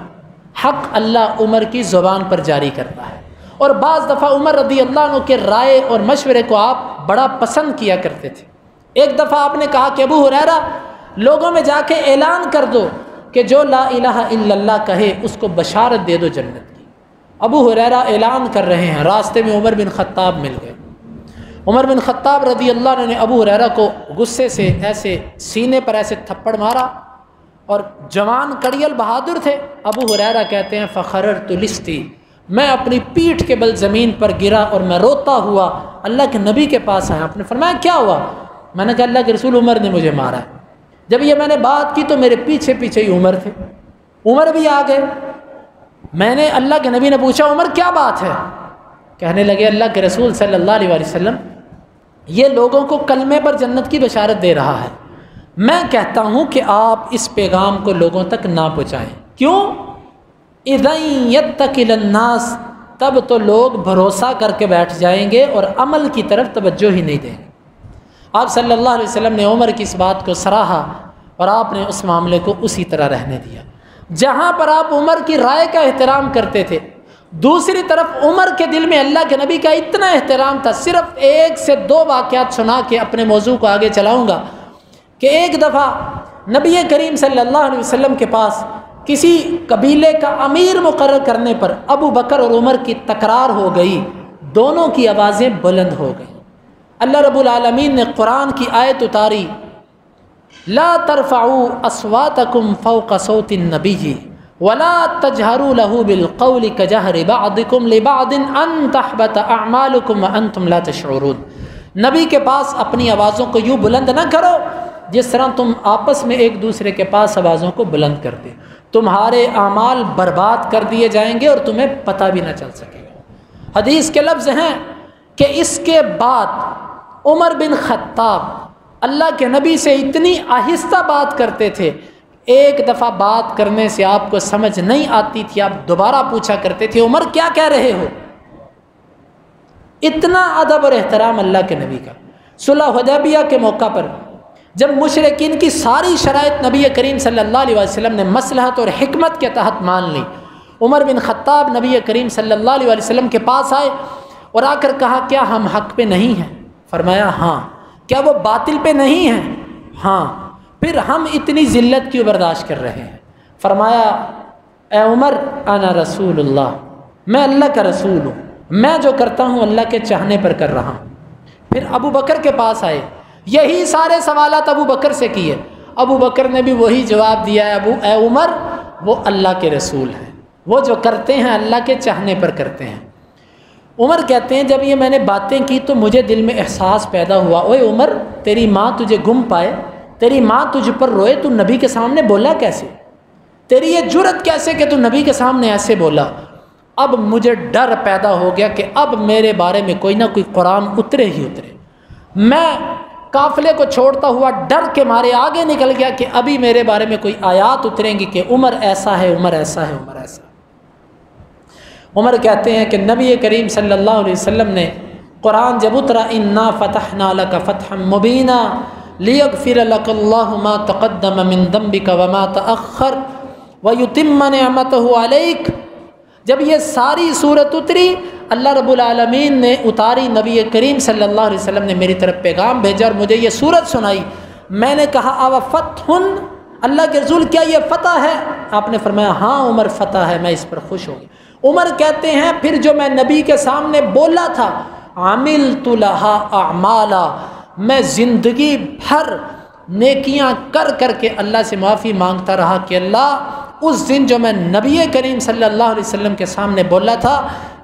حق اللہ عمر کی زبان پر جاری کرتا ہے۔ اور بعض دفعہ عمر رضی اللہ عنہ کے رائے اور مشورے کو آپ بڑا پسند کیا کرتے تھے۔ ایک دفعہ آپ نے کہا کہ ابو ہریرہ لوگوں میں جا کے اعلان کر دو کہ جو لا الہ الا اللہ کہے اس کو بشارت دے دو جنت کی۔ ابو ہریرہ اعلان کر رہے ہیں، راستے میں عمر بن خطاب مل گئے۔ عمر بن خطاب رضی اللہ عنہ نے ابو ہریرہ کو غصے سے ایسے سینے پر ایسے تھپڑ مارا، اور جوان کڑیل بہادر تھے۔ ابو ہریرہ کہتے ہیں فخررت لستی، میں اپنی پیٹھ کے بل زمین پر گرا اور میں روتا ہوا اللہ کے نبی کے پاس آیا۔ آپ نے فرمایا کیا ہوا؟ میں نے کہا اللہ کے رسول عمر نے مجھے مارا ہے۔ جب یہ میں نے بات کی تو میرے پیچھے پیچھے ہی عمر تھے، عمر بھی آ گئے۔ میں نے اللہ کے نبی نے پوچھا عمر کیا بات ہے؟ کہنے لگے اللہ کے رسول صلی اللہ علیہ وسلم یہ لوگوں کو کلمے پر جنت کی بشارت دے رہا ہے، میں کہتا ہوں کہ آپ اس پیغام کو لوگوں تک نہ پہنچائیں۔ کیوں؟ اِذَن يَتَّكِلَ النَّاسِ، تب تو لوگ بھروسہ کر کے بیٹھ جائیں گے اور عمل کی طرف توجہ ہی نہیں دیں گے۔ آپ صلی اللہ علیہ وسلم نے عمر کی اس بات کو سراہا اور آپ نے اس معاملے کو اسی طرح رہنے دیا۔ جہاں پر آپ عمر کی رائے کا احترام کرتے تھے، دوسری طرف عمر کے دل میں اللہ کے نبی کا اتنا احترام تھا۔ صرف ایک سے دو واقعات سنا کے اپنے موضوع کو آگے چلاؤں گا کہ ایک دفعہ نبی کریم صلی اللہ علیہ وسلم کے پاس کسی قبیلے کا امیر مقرر کرنے پر ابو بکر اور عمر کی تکرار ہو گئی، دونوں کی آوازیں بلند ہو گئیں۔ اللہ رب العالمین نے قرآن کی آیت اتاری، لا ترفعوا اصواتکم فوق صوت النبی ولا تجہروا له بالقول کجہر بعضکم لبعض ان تحبط اعمالکم وانتم لا تشعرون۔ نبی کے پاس اپنی آوازوں کو یوں بلند نہ کرو جس طرح تم آپس میں ایک دوسرے کے پاس آوازوں کو بلند کرتے، تمہارے اعمال برباد کر دیے جائیں گے اور تمہیں پتہ بھی نہ چل سکے گا۔ حدیث کے لفظ ہیں کہ اس کے بعد عمر بن خطاب اللہ کے نبی سے اتنی آہستہ بات کرتے تھے، ایک دفعہ بات کرنے سے آپ کو سمجھ نہیں آتی تھی، آپ دوبارہ پوچھا کرتے تھے عمر کیا کہہ رہے ہو؟ اتنا ادب اور احترام اللہ کے نبی کا۔ صلح حدیبیہ کے موقع پر جب مشرکین کی ساری شرائط نبی کریم صلی اللہ علیہ وسلم نے مصلحت اور حکمت کے تحت مان لی، عمر بن خطاب نبی کریم صلی اللہ علیہ وسلم کے پاس آئے اور آ کر کہا کیا ہم حق پہ نہیں ہیں؟ فرمایا ہاں۔ کیا وہ باطل پہ نہیں ہیں؟ ہاں۔ پھر ہم اتنی ذلت کیوں برداشت کر رہے ہیں؟ فرمایا اے عمر انا رسول اللہ، میں اللہ کا رسول ہوں، میں جو کرتا ہوں اللہ کے چاہنے پر کر رہا ہوں۔ پھر ابو بکر کے پاس آئے، یہی سارے سوالات ابو بکر سے کیے، ابو بکر نے بھی وہی جواب دیا اے عمر وہ اللہ کے رسول ہیں، وہ جو کرتے ہیں اللہ کے چاہنے پر کرتے ہیں۔ عمر کہتے ہیں جب یہ میں نے باتیں کی تو مجھے دل میں احساس پیدا ہوا، اوے عمر تیری ماں تجھے گم پائے، تیری ماں تجھ پر روئے، تو نبی کے سامنے بولا کیسے؟ تیری یہ جرت کیسے کہ تو نبی کے سامنے ایسے بولا؟ اب مجھے ڈر پیدا ہو گیا کہ اب میرے بارے میں کوئی نہ کوئی قرآن اترے ہی اترے۔ میں قافلے کو چھوڑتا ہوا ڈر کے مارے آگے نکل گیا کہ ابھی میرے بارے میں کوئی آیات اتریں گی کہ عمر ایسا ہے، عمر ایسا ہے، عمر ایسا ہے۔ عمر کہتے ہیں کہ نبی کریم صلی اللہ علیہ وسلم نے قرآن جب اترا انا فتحنا لک فتحا مبینا لیغفر لک اللہ ما تقدم من ذنبک وما تأخر ویتم نعمتہ علیک، جب یہ ساری صورت اتری اللہ رب العالمین نے اتاری، نبی کریم صلی اللہ علیہ وسلم نے میری طرف پیغام بھیجا اور مجھے یہ صورت سنائی۔ میں نے کہا او فتح، اللہ کے رسول کیا یہ فتح ہے؟ آپ نے فرمایا ہاں عمر فتح ہے، میں اس پر خوش ہوں گی۔ عمر کہتے ہیں پھر جو میں نبی کے سامنے بولا تھا عملت لها اعمالا، میں زندگی بھر نیکیاں کر کر کے اللہ سے معافی مانگتا رہا کہ اللہ اس دن جو میں نبی کریم صلی اللہ علیہ وسلم کے سامنے بولا تھا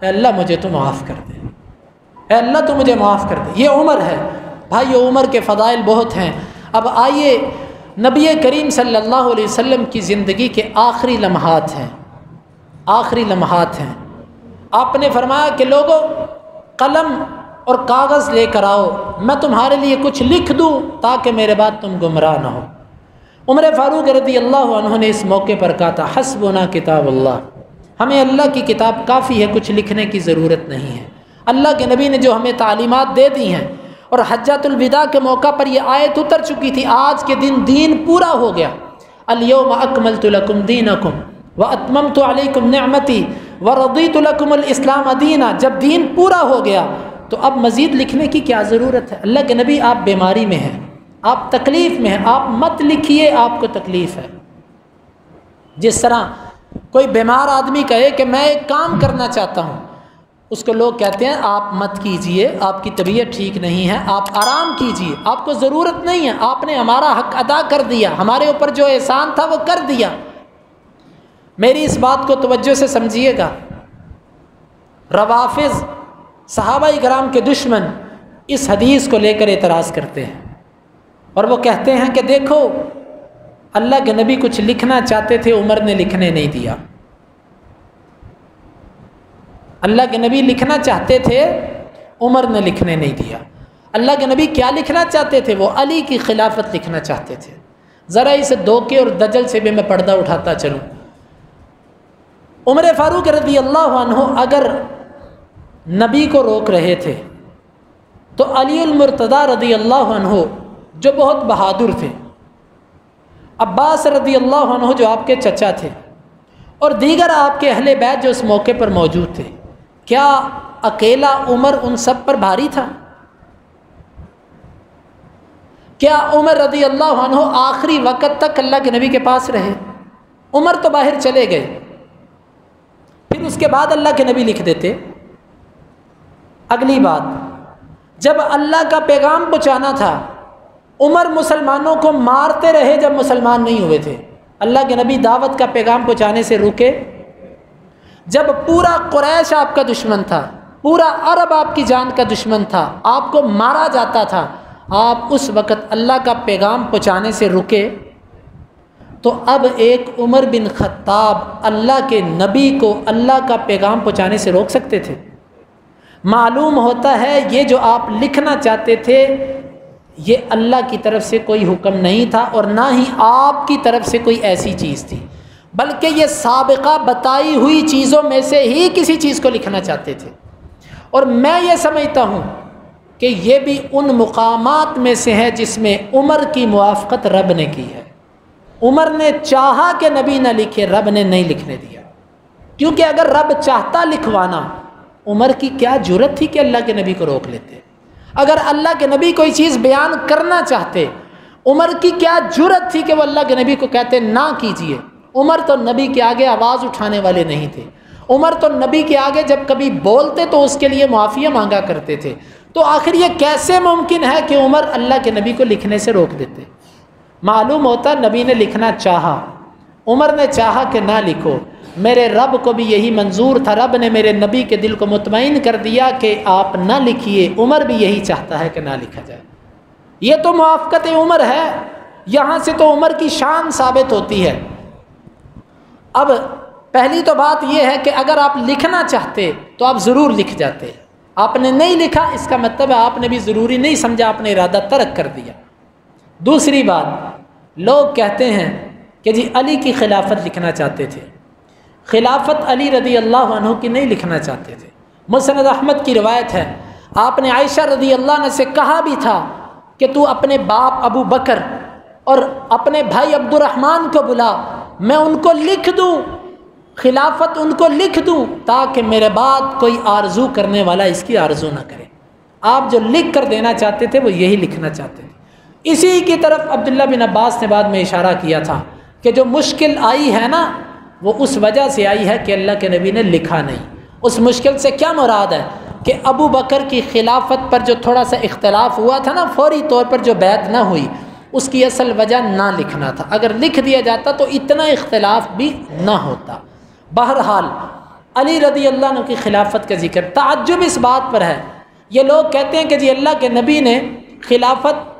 اے اللہ مجھے تو معاف کر دے، اے اللہ تو مجھے معاف کر دے۔ یہ عمر ہے بھائی، عمر کے فضائل بہت ہیں۔ اب آئیے نبی کریم صلی اللہ علیہ وسلم کی زندگی کے آخری لمحات ہیں، آخری لمحات ہیں۔ آپ نے فرمایا کہ لوگوں قلم اور کاغذ لے کر آؤ، میں تمہارے لیے کچھ لکھ دوں تاکہ میرے بعد تم گمراہ نہ ہو۔ عمر فاروق رضی اللہ عنہ نے اس موقع پر کہا تھا حسبنا کتاب اللہ، ہمیں اللہ کی کتاب کافی ہے، کچھ لکھنے کی ضرورت نہیں ہے۔ اللہ کے نبی نے جو ہمیں تعلیمات دے دی ہیں، اور حجۃ الوداع کے موقع پر یہ آیت اتر چکی تھی، آج کے دن دین پورا ہو گیا۔ الیوم اکملت لکم دینکم واتممت علیکم نعمتی ورضیت لکم الاسلام دینا۔ جب دین پورا ہو گیا تو اب مزید لکھنے کی کیا ضرورت ہے؟ اللہ کے نبی آپ بیماری میں ہیں، آپ تکلیف میں ہیں، آپ مت لکھیے، آپ کو تکلیف ہے۔ جس طرح کوئی بیمار آدمی کہے کہ میں ایک کام کرنا چاہتا ہوں، اس کو لوگ کہتے ہیں آپ مت کیجئے، آپ کی طبیعت ٹھیک نہیں ہے، آپ آرام کیجئے، آپ کو ضرورت نہیں ہے، آپ نے ہمارا حق ادا کر دیا، ہمارے اوپر جو احسان تھا وہ کر دیا۔ میری اس بات کو توجہ سے سمجھیے گا، روافض صحابہ کرام کے دشمن اس حدیث کو لے کر اعتراض کرتے ہیں، اور وہ کہتے ہیں کہ دیکھو اللہ کے نبی کچھ لکھنا چاہتے تھے، عمر نے لکھنے نہیں دیا۔ اللہ کے نبی لکھنا چاہتے تھے، عمر نے لکھنے نہیں دیا۔ اللہ کے نبی کیا لکھنا چاہتے تھے؟ وہ علی کی خلافت لکھنا چاہتے تھے۔ ذرا اس دھوکے اور دجل سے بھی میں پردہ اٹھاتا چلوں۔ عمر فاروق رضی اللہ عنہ اگر نبی کو روک رہے تھے تو علی المرتضیٰ رضی اللہ عنہ جو بہت بہادر تھے، عباس رضی اللہ عنہ جو آپ کے چچا تھے، اور دیگر آپ کے اہل بیت جو اس موقع پر موجود تھے، کیا اکیلا عمر ان سب پر بھاری تھا؟ کیا عمر رضی اللہ عنہ آخری وقت تک اللہ کے نبی کے پاس رہے؟ عمر تو باہر چلے گئے، پھر اس کے بعد اللہ کے نبی لکھ دیتے۔ اگلی بات، جب اللہ کا پیغام پہنچانا تھا، عمر مسلمانوں کو مارتے رہے جب مسلمان نہیں ہوئے تھے، اللہ کے نبی دعوت کا پیغام پہنچانے سے رکے۔ جب پورا قریش آپ کا دشمن تھا، پورا عرب آپ کی جان کا دشمن تھا، آپ کو مارا جاتا تھا، آپ اس وقت اللہ کا پیغام پہنچانے سے رکے، تو اب ایک عمر بن خطاب اللہ کے نبی کو اللہ کا پیغام پہنچانے سے روک سکتے تھے؟ معلوم ہوتا ہے یہ جو آپ لکھنا چاہتے تھے یہ اللہ کی طرف سے کوئی حکم نہیں تھا، اور نہ ہی آپ کی طرف سے کوئی ایسی چیز تھی، بلکہ یہ سابقہ بتائی ہوئی چیزوں میں سے ہی کسی چیز کو لکھنا چاہتے تھے۔ اور میں یہ سمجھتا ہوں کہ یہ بھی ان مقامات میں سے ہے جس میں عمر کی موافقت رب نے کی ہے۔ عمر نے چاہا کہ نبی نہ لکھے، رب نے نہیں لکھنے دیا، کیونکہ اگر رب چاہتا لکھوانا، عمر کی کیا جرت تھی کہ اللہ کے نبی کو روک لیتے؟ اگر اللہ کے نبی کوئی چیز بیان کرنا چاہتے، عمر کی کیا جرت تھی کہ وہ اللہ کے نبی کو کہتے نہ کیجئے؟ عمر تو نبی کے آگے آواز اٹھانے والے نہیں تھے، عمر تو نبی کے آگے جب کبھی بولتے تو اس کے لیے معافی مانگا کرتے تھے، تو آخر یہ کیسے ممکن ہے کہ عمر اللہ کے نبی کو لکھنے سے روک دیتے؟ معلوم ہوتا نبی نے لکھنا چاہا، عمر نے چاہا کہ نہ لکھو، میرے رب کو بھی یہی منظور تھا، رب نے میرے نبی کے دل کو مطمئن کر دیا کہ آپ نہ لکھیے، عمر بھی یہی چاہتا ہے کہ نہ لکھا جائے۔ یہ تو موافقت عمر ہے، یہاں سے تو عمر کی شان ثابت ہوتی ہے۔ اب پہلی تو بات یہ ہے کہ اگر آپ لکھنا چاہتے تو آپ ضرور لکھ جاتے، آپ نے نہیں لکھا اس کا مطلب ہے آپ نے بھی ضروری نہیں سمجھا، آپ نے ارادہ ترک کر دیا۔ دوسری بات، لوگ کہتے ہیں کہ جی علی کی خلافت لکھنا چاہتے تھے، خلافت علی رضی اللہ عنہ کی نہیں لکھنا چاہتے تھے۔ مسند احمد کی روایت ہے، آپ نے عائشہ رضی اللہ عنہ سے کہا بھی تھا کہ تو اپنے باپ ابو بکر اور اپنے بھائی عبد الرحمن کو بلا، میں ان کو لکھ دوں، خلافت ان کو لکھ دوں، تاکہ میرے بعد کوئی آرزو کرنے والا اس کی آرزو نہ کرے۔ آپ جو لکھ کر دینا چاہتے تھے وہ یہی لکھنا چاہتے تھے۔ اسی کی طرف عبداللہ بن عباس نے بعد میں اشارہ کیا تھا کہ جو مشکل آئی ہے نا وہ اس وجہ سے آئی ہے کہ اللہ کے نبی نے لکھا نہیں۔ اس مشکل سے کیا مراد ہے کہ ابو بکر کی خلافت پر جو تھوڑا سا اختلاف ہوا تھا نا، فوری طور پر جو بیعت نہ ہوئی، اس کی اصل وجہ نہ لکھنا تھا۔ اگر لکھ دیا جاتا تو اتنا اختلاف بھی نہ ہوتا۔ بہرحال علی رضی اللہ عنہ کی خلافت کا ذکر، تعجب اس بات پر ہے، یہ لوگ کہتے ہیں کہ جی اللہ کے نبی نے خلافت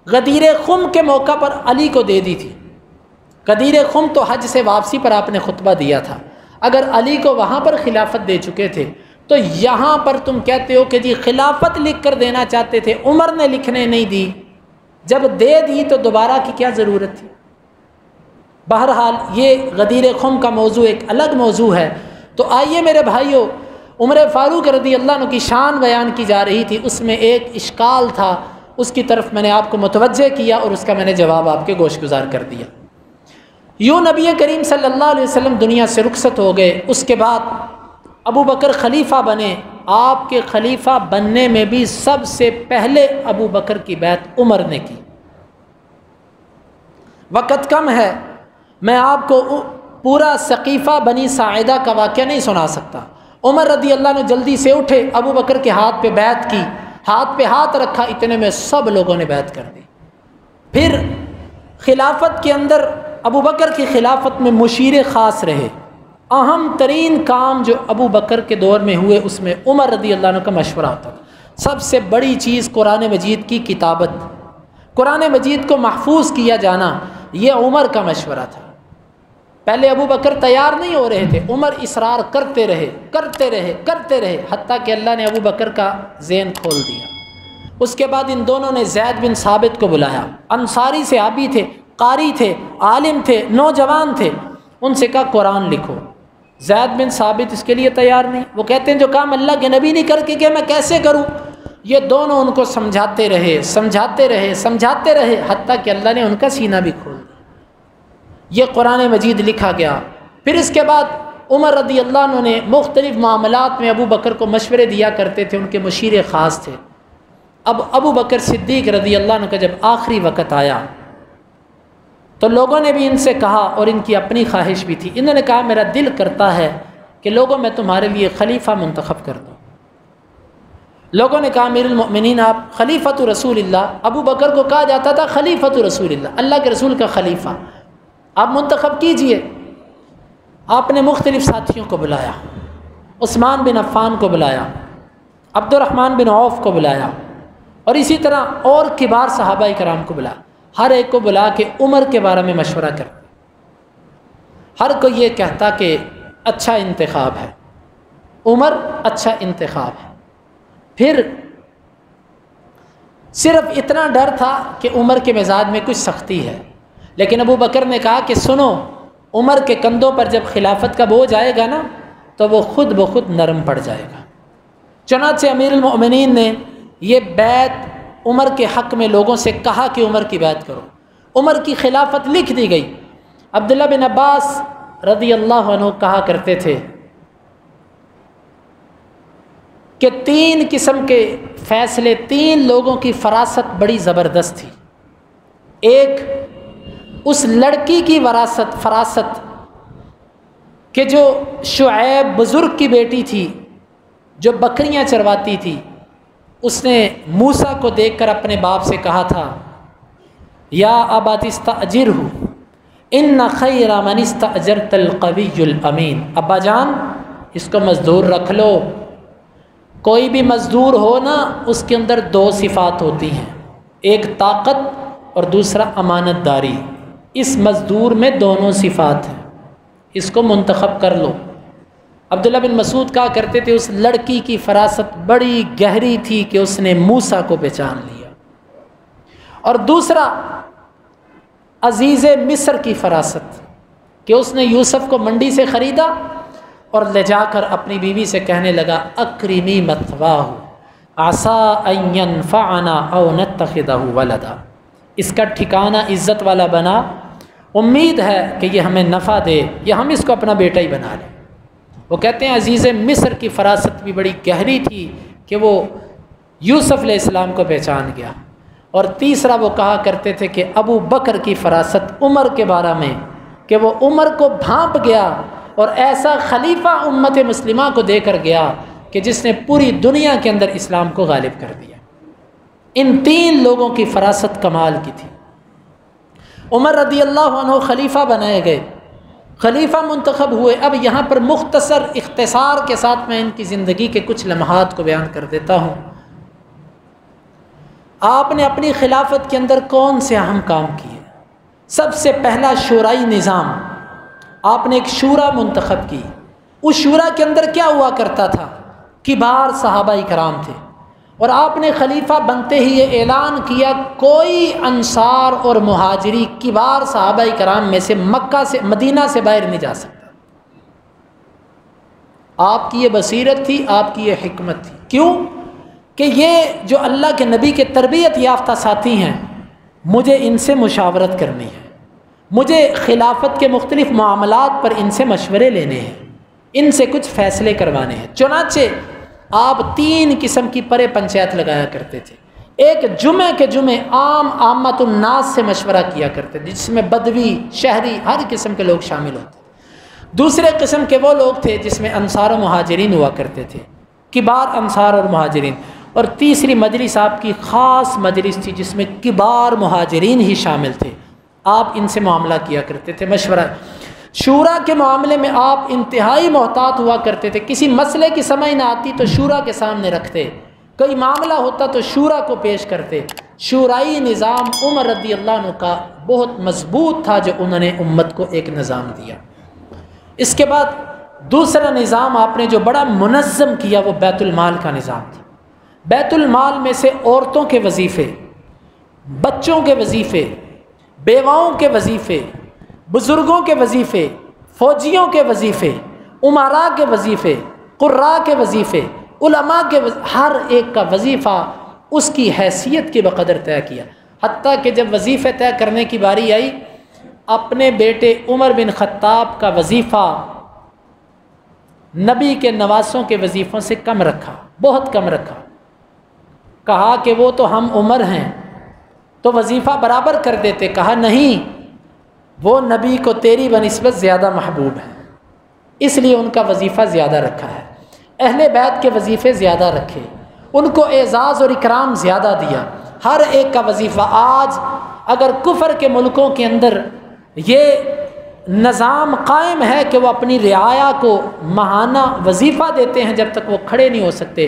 غدیر خم کے موقع پر علی کو دے دی تھی۔ غدیر خم تو حج سے واپسی پر آپ نے خطبہ دیا تھا، اگر علی کو وہاں پر خلافت دے چکے تھے تو یہاں پر تم کہتے ہو کہ جی خلافت لکھ کر دینا چاہتے تھے، عمر نے لکھنے نہیں دی، جب دے دی تو دوبارہ کی کیا ضرورت تھی؟ بہرحال یہ غدیر خم کا موضوع ایک الگ موضوع ہے۔ تو آئیے میرے بھائیوں، عمر فاروق رضی اللہ عنہ کی شان بیان کی جا رہی تھی، اس میں ایک اشکال تھا، اس کی طرف میں نے آپ کو متوجہ کیا اور اس کا میں نے جواب آپ کے گوش گزار کر دیا۔ یوں نبی کریم صلی اللہ علیہ وسلم دنیا سے رخصت ہو گئے، اس کے بعد ابو بکر خلیفہ بنے۔ آپ کے خلیفہ بننے میں بھی سب سے پہلے ابو بکر کی بیعت عمر نے کی۔ وقت کم ہے، میں آپ کو پورا سقیفہ بنی ساعدہ کا واقعہ نہیں سنا سکتا، عمر رضی اللہ عنہ جلدی سے اٹھے، ابو بکر کے ہاتھ پہ بیعت کی، ہاتھ پہ ہاتھ رکھا، اتنے میں سب لوگوں نے بیعت کر دی۔ پھر خلافت کے اندر ابو بکر کی خلافت میں مشیر خاص رہے۔ اہم ترین کام جو ابو بکر کے دور میں ہوئے اس میں عمر رضی اللہ عنہ کا مشورہ ہوتا تھا۔ سب سے بڑی چیز قرآن مجید کی کتابت، قرآن مجید کو محفوظ کیا جانا، یہ عمر کا مشورہ تھا۔ پہلے ابو بکر تیار نہیں ہو رہے تھے، عمر اصرار کرتے رہے حتیٰ کہ اللہ نے ابو بکر کا ذہن کھول دیا۔ اس کے بعد ان دونوں نے زید بن ثابت کو بلایا، انصاری صحابی تھے، قاری تھے، عالم تھے، نوجوان تھے، ان سے کہا قرآن لکھو۔ زید بن ثابت اس کے لیے تیار نہیں، وہ کہتے ہیں جو کام اللہ کے نبی نہیں کر کے گئے میں کیسے کروں؟ یہ دونوں ان کو سمجھاتے رہے حتیٰ کہ اللہ نے ان کا سینہ بھی کھول دیا۔ یہ قرآن مجید لکھا گیا۔ پھر اس کے بعد عمر رضی اللہ عنہ نے مختلف معاملات میں ابو بکر کو مشورے دیا کرتے تھے، ان کے مشیر خاص تھے۔ اب ابو بکر صدیق رضی اللہ عنہ کا جب آخری وقت آیا تو لوگوں نے بھی ان سے کہا، اور ان کی اپنی خواہش بھی تھی، انہوں نے کہا میرا دل کرتا ہے کہ لوگوں میں تمہارے لیے خلیفہ منتخب کر دوں۔ لوگوں نے کہا امیر المؤمنین آپ خلیفۃ رسول اللہ، ابو بکر کو کہا جاتا تھا خلیفۃ رسول اللہ، اللہ کے رسول کا خلیفہ، آپ منتخب کیجئے۔ آپ نے مختلف ساتھیوں کو بلایا، عثمان بن عفان کو بلایا، عبد الرحمن بن عوف کو بلایا، اور اسی طرح اور کبار صحابہ کرام کو بلایا۔ ہر ایک کو بلا کے عمر کے بارے میں مشورہ کرتے، ہر کوئی یہ کہتا کہ اچھا انتخاب ہے، عمر اچھا انتخاب ہے۔ پھر صرف اتنا ڈر تھا کہ عمر کے مزاج میں کچھ سختی ہے، لیکن ابو بکر نے کہا کہ سنو، عمر کے کندھوں پر جب خلافت کا بوجھ آئے گا نا تو وہ خود بخود نرم پڑ جائے گا۔ چنانچہ امیر المؤمنین نے یہ بیعت عمر کے حق میں لوگوں سے کہا کہ عمر کی بیعت کرو۔ عمر کی خلافت لکھ دی گئی۔ عبداللہ بن عباس رضی اللہ عنہ کہا کرتے تھے کہ 3 قسم کے فیصلے، 3 لوگوں کی فراست بڑی زبردست تھی۔ ایک اس لڑکی کی فراست کہ جو شعیب بزرگ کی بیٹی تھی، جو بکریاں چرواتی تھی، اس نے موسیٰ کو دیکھ کر اپنے باپ سے کہا تھا یا ابت استاجرہ ان خیر من استاجرت القوی الامین، ابا جان اس کو مزدور رکھ لو۔ کوئی بھی مزدور ہو نا، اس کے اندر 2 صفات ہوتی ہیں، ایک طاقت اور دوسرا امانت داری۔ اس مزدور میں دونوں صفات ہیں، اس کو منتخب کر لو۔ عبداللہ بن مسعود کہا کرتے تھے اس لڑکی کی فراست بڑی گہری تھی کہ اس نے موسیٰ کو پہچان لیا۔ اور دوسرا عزیز مصر کی فراست کہ اس نے یوسف کو منڈی سے خریدا اور لے جا کر اپنی بیوی سے کہنے لگا اکرمی مثواہ عسیٰ ان ینفعنا او نتخذہ ولدا، اس کا ٹھکانہ عزت والا بنا، امید ہے کہ یہ ہمیں نفع دے یا ہم اس کو اپنا بیٹا ہی بنا لیں۔ وہ کہتے ہیں عزیز مصر کی فراست بھی بڑی گہری تھی کہ وہ یوسف علیہ السلام کو پہچان گیا۔ اور تیسرا وہ کہا کرتے تھے کہ ابو بکر کی فراست عمر کے بارے میں کہ وہ عمر کو بھانپ گیا اور ایسا خلیفہ امت مسلمہ کو دے کر گیا کہ جس نے پوری دنیا کے اندر اسلام کو غالب کر دیا۔ ان 3 لوگوں کی فراست کمال کی تھی۔ عمر رضی اللہ عنہ خلیفہ بنائے گئے، خلیفہ منتخب ہوئے۔ اب یہاں پر مختصر اختصار کے ساتھ میں ان کی زندگی کے کچھ لمحات کو بیان کر دیتا ہوں۔ آپ نے اپنی خلافت کے اندر کون سے اہم کام کیے؟ سب سے پہلا شورائی نظام، آپ نے ایک شورا منتخب کی۔ اس شورا کے اندر کیا ہوا کرتا تھا؟ کبار صحابہ کرام تھے، اور آپ نے خلیفہ بنتے ہی یہ اعلان کیا کوئی انصار اور مہاجری کبار صحابہ کرام میں سے مکہ سے مدینہ سے باہر نہیں جا سکتا۔ آپ کی یہ بصیرت تھی، آپ کی یہ حکمت تھی۔ کیوں؟ کہ یہ جو اللہ کے نبی کے تربیت یافتہ ساتھی ہیں، مجھے ان سے مشاورت کرنی ہے، مجھے خلافت کے مختلف معاملات پر ان سے مشورے لینے ہیں، ان سے کچھ فیصلے کروانے ہیں۔ چنانچہ آپ 3 قسم کی پرے پنچایت لگایا کرتے تھے۔ ایک جمعہ کے جمعے عامت الناس سے مشورہ کیا کرتے تھے، جس میں بدوی، شہری، ہر قسم کے لوگ شامل ہوتے تھے۔ دوسرے قسم کے وہ لوگ تھے جس میں انصار و مہاجرین ہوا کرتے تھے، کبار انصار اور مہاجرین، اور تیسری مجلس آپ کی خاص مجلس تھی جس میں کبار مہاجرین ہی شامل تھے، آپ ان سے معاملہ کیا کرتے تھے، مشورہ۔ شورا کے معاملے میں آپ انتہائی محتاط ہوا کرتے تھے، کسی مسئلے کی سمجھ نہ آتی تو شورا کے سامنے رکھتے، کوئی معاملہ ہوتا تو شورا کو پیش کرتے۔ شورائی نظام عمر رضی اللہ عنہ کا بہت مضبوط تھا جو انہوں نے امت کو ایک نظام دیا۔ اس کے بعد دوسرا نظام آپ نے جو بڑا منظم کیا وہ بیت المال کا نظام تھا۔ بیت المال میں سے عورتوں کے وظیفے، بچوں کے وظیفے، بیواؤں کے وظیفے، بزرگوں کے وظیفے، فوجیوں کے وظیفے، امراء کے وظیفے، قراء کے وظیفے، علماء کے ہر ایک کا وظیفہ اس کی حیثیت کے بقدر طے کیا، حتیٰ کہ جب وظیفے طے کرنے کی باری آئی اپنے بیٹے عمر بن خطاب کا وظیفہ نبی کے نواسوں کے وظیفوں سے کم رکھا، بہت کم رکھا، کہا کہ وہ تو ہم عمر ہیں تو وظیفہ برابر کر دیتے، کہا نہیں، وہ نبی کو تیری بنسبت زیادہ محبوب ہے، اس لیے ان کا وظیفہ زیادہ رکھا ہے، اہل بیت کے وظیفے زیادہ رکھے، ان کو اعزاز اور اکرام زیادہ دیا، ہر ایک کا وظیفہ۔ آج اگر کفر کے ملکوں کے اندر یہ نظام قائم ہے کہ وہ اپنی رعایا کو ماہانہ وظیفہ دیتے ہیں جب تک وہ کھڑے نہیں ہو سکتے،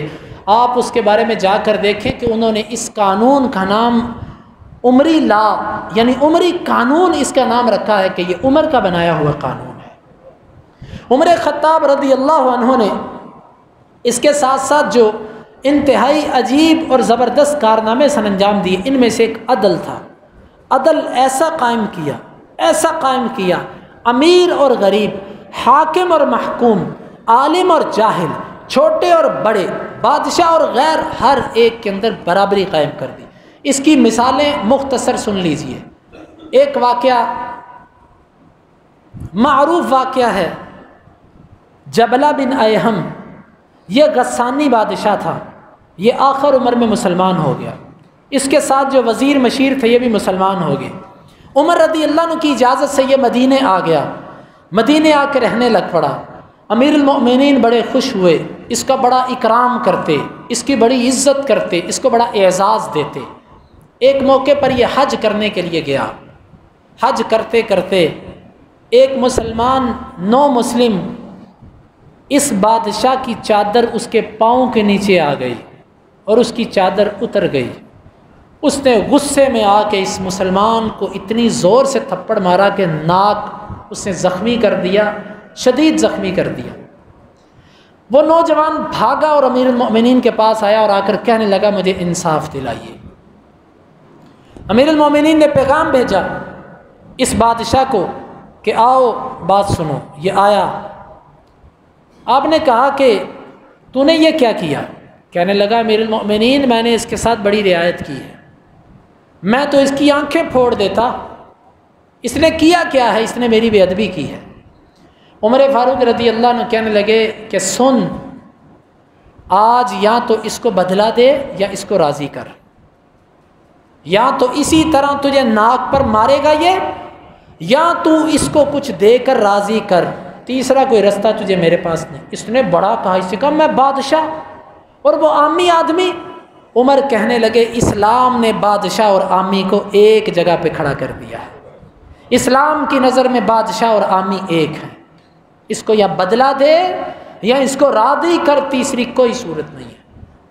آپ اس کے بارے میں جا کر دیکھیں کہ انہوں نے اس قانون کا نام عمری لا، یعنی عمری قانون اس کا نام رکھا ہے کہ یہ عمر کا بنایا ہوا قانون ہے۔ عمر خطاب رضی اللہ عنہ نے اس کے ساتھ ساتھ جو انتہائی عجیب اور زبردست کارنامے سر انجام دیے، ان میں سے ایک عدل تھا۔ عدل ایسا قائم کیا، امیر اور غریب، حاکم اور محکوم، عالم اور جاہل، چھوٹے اور بڑے، بادشاہ اور غیر، ہر ایک کے اندر برابری قائم کر دی۔ اس کی مثالیں مختصر سن لیجئے۔ ایک واقعہ، معروف واقعہ ہے، جبلہ بن ایہم، یہ غسانی بادشاہ تھا، یہ آخر عمر میں مسلمان ہو گیا، اس کے ساتھ جو وزیر مشیر تھے یہ بھی مسلمان ہو گئے۔ عمر رضی اللہ عنہ کی اجازت سے یہ مدینے آ گیا، مدینے آ کے رہنے لگ پڑا۔ امیر المؤمنین بڑے خوش ہوئے، اس کا بڑا اکرام کرتے، اس کی بڑی عزت کرتے، اس کو بڑا اعزاز دیتے۔ ایک موقع پر یہ حج کرنے کے لیے گیا، حج کرتے کرتے ایک مسلمان نو مسلم اس بادشاہ کی چادر اس کے پاؤں کے نیچے آ گئی اور اس کی چادر اتر گئی۔ اس نے غصے میں آ کے اس مسلمان کو اتنی زور سے تھپڑ مارا کہ ناک اس نے زخمی کر دیا، شدید زخمی کر دیا۔ وہ نوجوان بھاگا اور امیر المؤمنین کے پاس آیا اور آ کر کہنے لگا مجھے انصاف دلائیے۔ امیر المؤمنین نے پیغام بھیجا اس بادشاہ کو کہ آؤ بات سنو۔ یہ آیا، آپ نے کہا کہ تو نے یہ کیا کیا؟ کہنے لگا امیر المؤمنین میں نے اس کے ساتھ بڑی رعایت کی ہے، میں تو اس کی آنکھیں پھوڑ دیتا، اس نے کیا کیا ہے؟ اس نے میری بے ادبی کی ہے۔ عمر فاروق رضی اللہ عنہ کہنے لگے کہ سن، آج یا تو اس کو بدلہ دے یا اس کو راضی کر، یا تو اسی طرح تجھے ناک پر مارے گا یہ، یا تو اس کو کچھ دے کر راضی کر، تیسرا کوئی رستہ تجھے میرے پاس نہیں۔ اس نے بڑا کہا، اس نے کہا میں بادشاہ اور وہ عامی آدمی۔ عمر کہنے لگے اسلام نے بادشاہ اور عامی کو ایک جگہ پہ کھڑا کر دیا ہے، اسلام کی نظر میں بادشاہ اور عامی ایک ہیں، اس کو یا بدلہ دے یا اس کو راضی کر، تیسری کوئی صورت نہیں ہے۔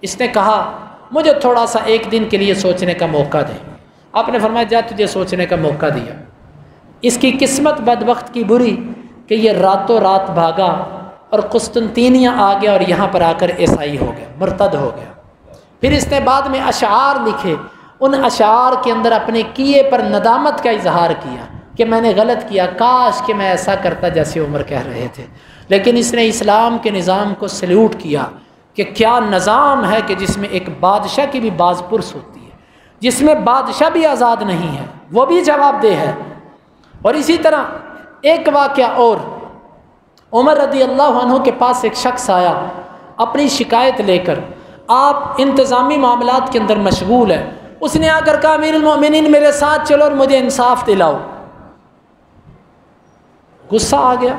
اس نے کہا مجھے تھوڑا سا ایک دن کے لیے سوچنے کا موقع دے۔ آپ نے فرمایا جا تجھے سوچنے کا موقع دیا۔ اس کی قسمت بدبخت کی بری کہ یہ راتوں رات بھاگا اور قسطنطینیہ آ گیا اور یہاں پر آ کر عیسائی ہو گیا، مرتد ہو گیا۔ پھر اس نے بعد میں اشعار لکھے، ان اشعار کے اندر اپنے کیے پر ندامت کا اظہار کیا کہ میں نے غلط کیا، کاش کہ میں ایسا کرتا جیسے عمر کہہ رہے تھے۔ لیکن اس نے اسلام کے نظام کو سلیوٹ کیا کہ کیا نظام ہے کہ جس میں ایک بادشاہ کی بھی باز پرس ہوتی ہے، جس میں بادشاہ بھی آزاد نہیں ہے، وہ بھی جواب دہ ہے۔ اور اسی طرح ایک واقعہ اور، عمر رضی اللہ عنہ کے پاس ایک شخص آیا اپنی شکایت لے کر، آپ انتظامی معاملات کے اندر مشغول ہیں، اس نے آ کر کہا امیر المؤمنین میرے ساتھ چلو اور مجھے انصاف دلاؤ۔ غصہ آ گیا،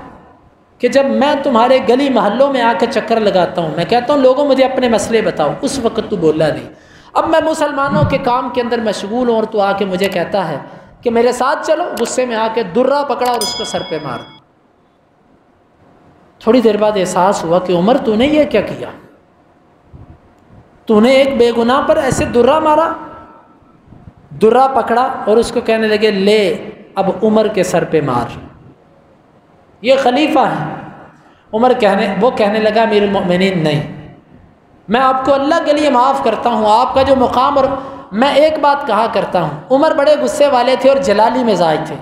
کہ جب میں تمہارے گلی محلوں میں آ کے چکر لگاتا ہوں، میں کہتا ہوں لوگوں مجھے اپنے مسئلے بتاؤ، اس وقت تو بولا نہیں۔ اب میں مسلمانوں کے کام کے اندر مشغول ہوں اور تو آ کے مجھے کہتا ہے کہ میرے ساتھ چلو، غصے میں آ کے درہ پکڑا اور اس کو سر پہ مار۔ تھوڑی دیر بعد احساس ہوا کہ عمر تو نے یہ کیا کیا؟ تو نے ایک بے گناہ پر ایسے درہ مارا؟ درہ پکڑا اور اس کو کہنے لگے لے اب عمر کے سر پہ مار، یہ خلیفہ ہے۔ وہ کہنے لگا امیر المؤمنین نہیں، میں آپ کو اللہ کے لیے معاف کرتا ہوں، آپ کا جو مقام، اور میں ایک بات کہا کرتا ہوں، عمر بڑے غصے والے تھے اور جلالی مزاج تھے۔